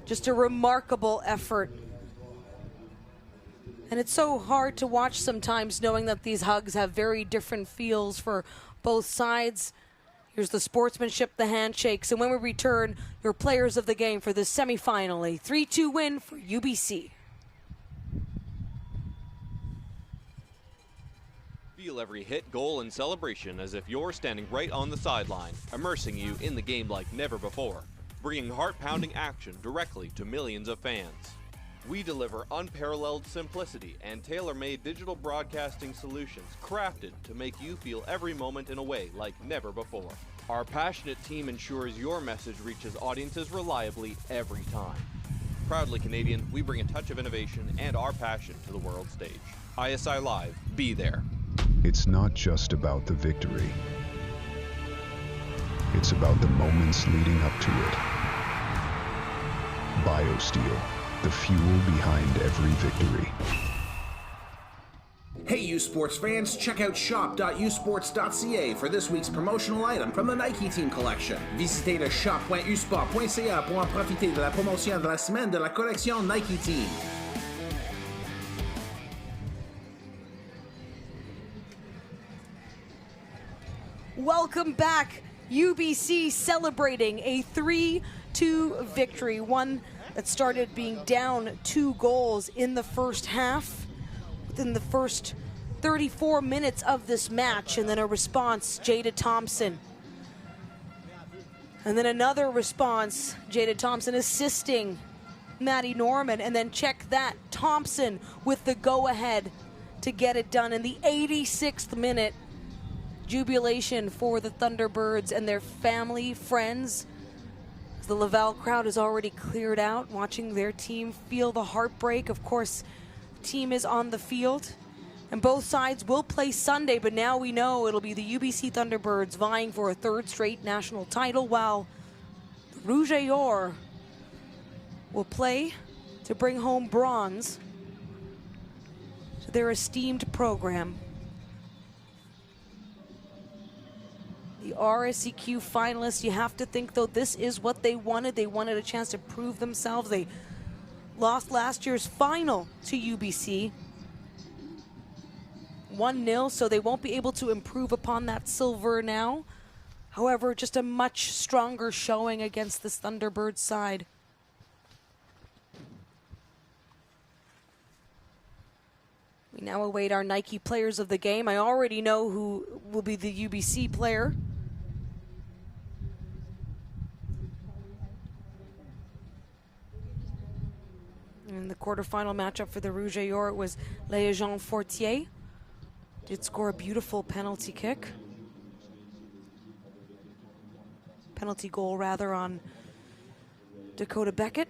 just a remarkable effort. And it's so hard to watch sometimes, knowing that these hugs have very different feels for both sides. Here's the sportsmanship, the handshakes, and when we return, your players of the game for this semifinal, a 3-2 win for UBC. Feel every hit, goal, and celebration as if you're standing right on the sideline, immersing you in the game like never before, bringing heart-pounding action directly to millions of fans. We deliver unparalleled simplicity and tailor-made digital broadcasting solutions crafted to make you feel every moment in a way like never before. Our passionate team ensures your message reaches audiences reliably every time. Proudly Canadian, we bring a touch of innovation and our passion to the world stage. ISI Live, be there. It's not just about the victory. It's about the moments leading up to it. BioSteel, the fuel behind every victory. Hey, U Sports fans, check out shop.usports.ca for this week's promotional item from the Nike Team Collection. Visitez le shop.usport.ca pour en profiter de la promotion de la semaine de la collection Nike Team. Welcome back. UBC celebrating a 3-2 victory, one that started being down 2 goals in the first half, within the first 34 minutes of this match, and then a response, Jada Thompson. And then another response, Jada Thompson assisting Maddie Norman, and then check that, Thompson with the go-ahead to get it done in the 86th minute. Jubilation for the Thunderbirds and their family, friends. The Laval crowd is already cleared out, watching their team feel the heartbreak. Of course, the team is on the field, and both sides will play Sunday, but now we know it'll be the UBC Thunderbirds vying for a 3rd straight national title, while the Rouge et Or will play to bring home bronze to their esteemed program. The RSEQ finalists, you have to think, though, this is what they wanted. They wanted a chance to prove themselves. They lost last year's final to UBC, 1-0, so they won't be able to improve upon that silver now. However, just a much stronger showing against this Thunderbird side. We now await our Nike players of the game. I already know who will be the UBC player. In the quarterfinal matchup for the Rouge et Or, it was Léjean Fortier. Did score a beautiful penalty kick. Penalty goal, rather, on Dakota Beckett.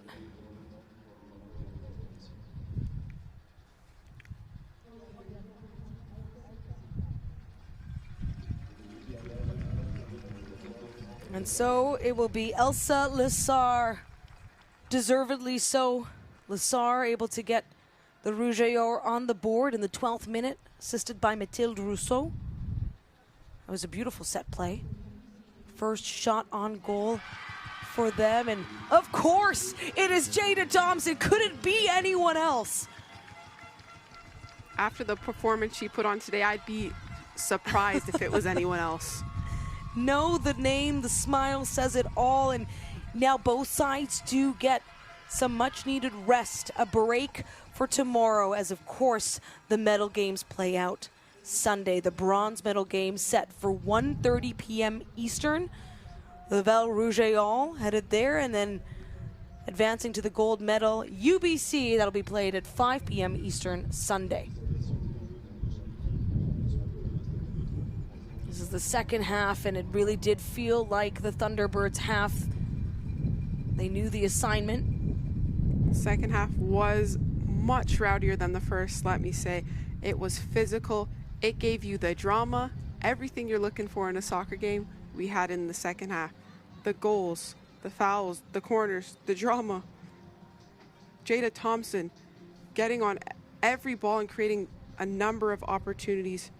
And so it will be Elsa Lessard, deservedly so. Lessard able to get the Rouge et Or on the board in the 12th minute, assisted by Mathilde Rousseau. That was a beautiful set play. First shot on goal for them, and of course it is Jada Thompson. Could it be anyone else? After the performance she put on today, I'd be surprised if it was anyone else. No, the name, the smile says it all, and now both sides do get some much needed rest, a break for tomorrow, as of course the medal games play out Sunday. The bronze medal game set for 1:30 p.m. Eastern. Laval Rouge et Or headed there, and then advancing to the gold medal, UBC, that'll be played at 5 p.m. Eastern Sunday. This is the second half, and it really did feel like the Thunderbirds half. They knew the assignment. Second half was much rowdier than the first, let me say. It was physical. It gave you the drama. Everything you're looking for in a soccer game, we had in the second half. The goals, the fouls, the corners, the drama. Jada Thompson getting on every ball and creating a number of opportunities.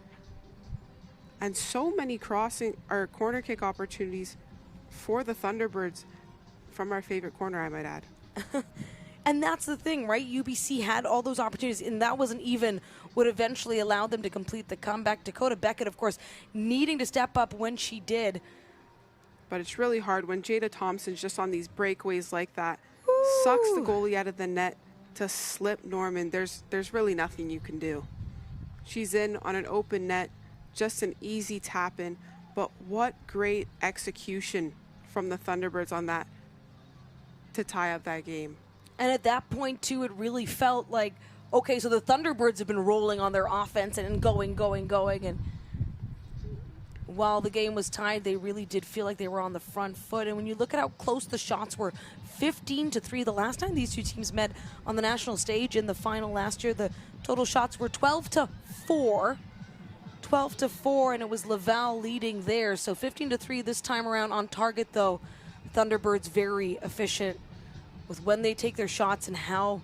And so many crossing or corner kick opportunities for the Thunderbirds from our favorite corner, I might add. And that's the thing, right? UBC had all those opportunities, and that wasn't even what eventually allowed them to complete the comeback. Dakota Beckett, of course, needing to step up when she did. But it's really hard when Jada Thompson's just on these breakaways like that. Ooh. Sucks the goalie out of the net to slip Norman. There's really nothing you can do. She's in on an open net, just an easy tap in. But what great execution from the Thunderbirds on that to tie up that game. And at that point, too, it really felt like, okay, so the Thunderbirds have been rolling on their offense and going. And while the game was tied, they really did feel like they were on the front foot. And when you look at how close the shots were, 15-3, the last time these two teams met on the national stage in the final last year, the total shots were 12-4. 12-4, and it was Laval leading there. So 15-3 this time around on target, though. Thunderbirds very efficient with when they take their shots and how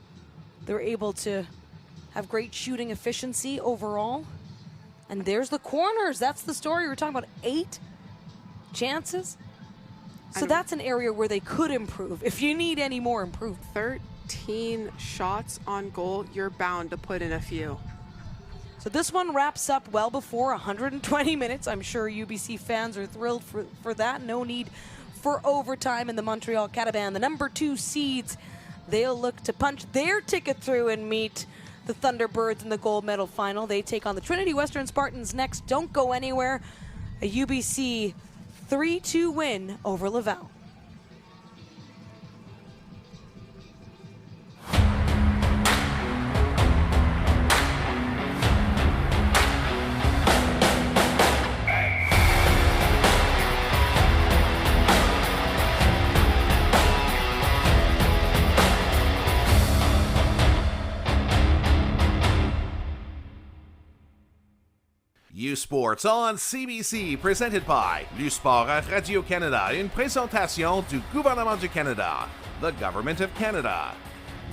they're able to have great shooting efficiency overall. And there's the corners. That's the story. We're talking about 8 chances. So that's an area where they could improve. If you need any more improvement. 13 shots on goal. You're bound to put in a few. So this one wraps up well before 120 minutes. I'm sure UBC fans are thrilled for that. No need for overtime in the Montreal Cataban. The number 2 seeds, they'll look to punch their ticket through and meet the Thunderbirds in the gold medal final. They take on the Trinity Western Spartans next. Don't go anywhere. A UBC 3-2 win over Laval. U-Sports on CBC, presented by U-Sport à Radio-Canada, une présentation du gouvernement du Canada, the Government of Canada,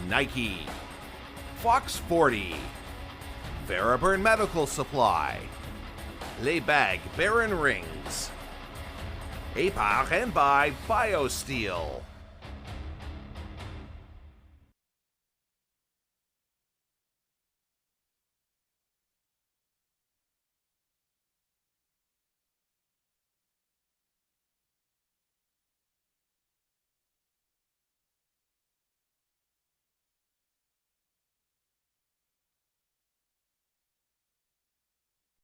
Nike, Fox 40, Theraburn Medical Supply, Les Bag Baron Rings, A par and by BioSteel.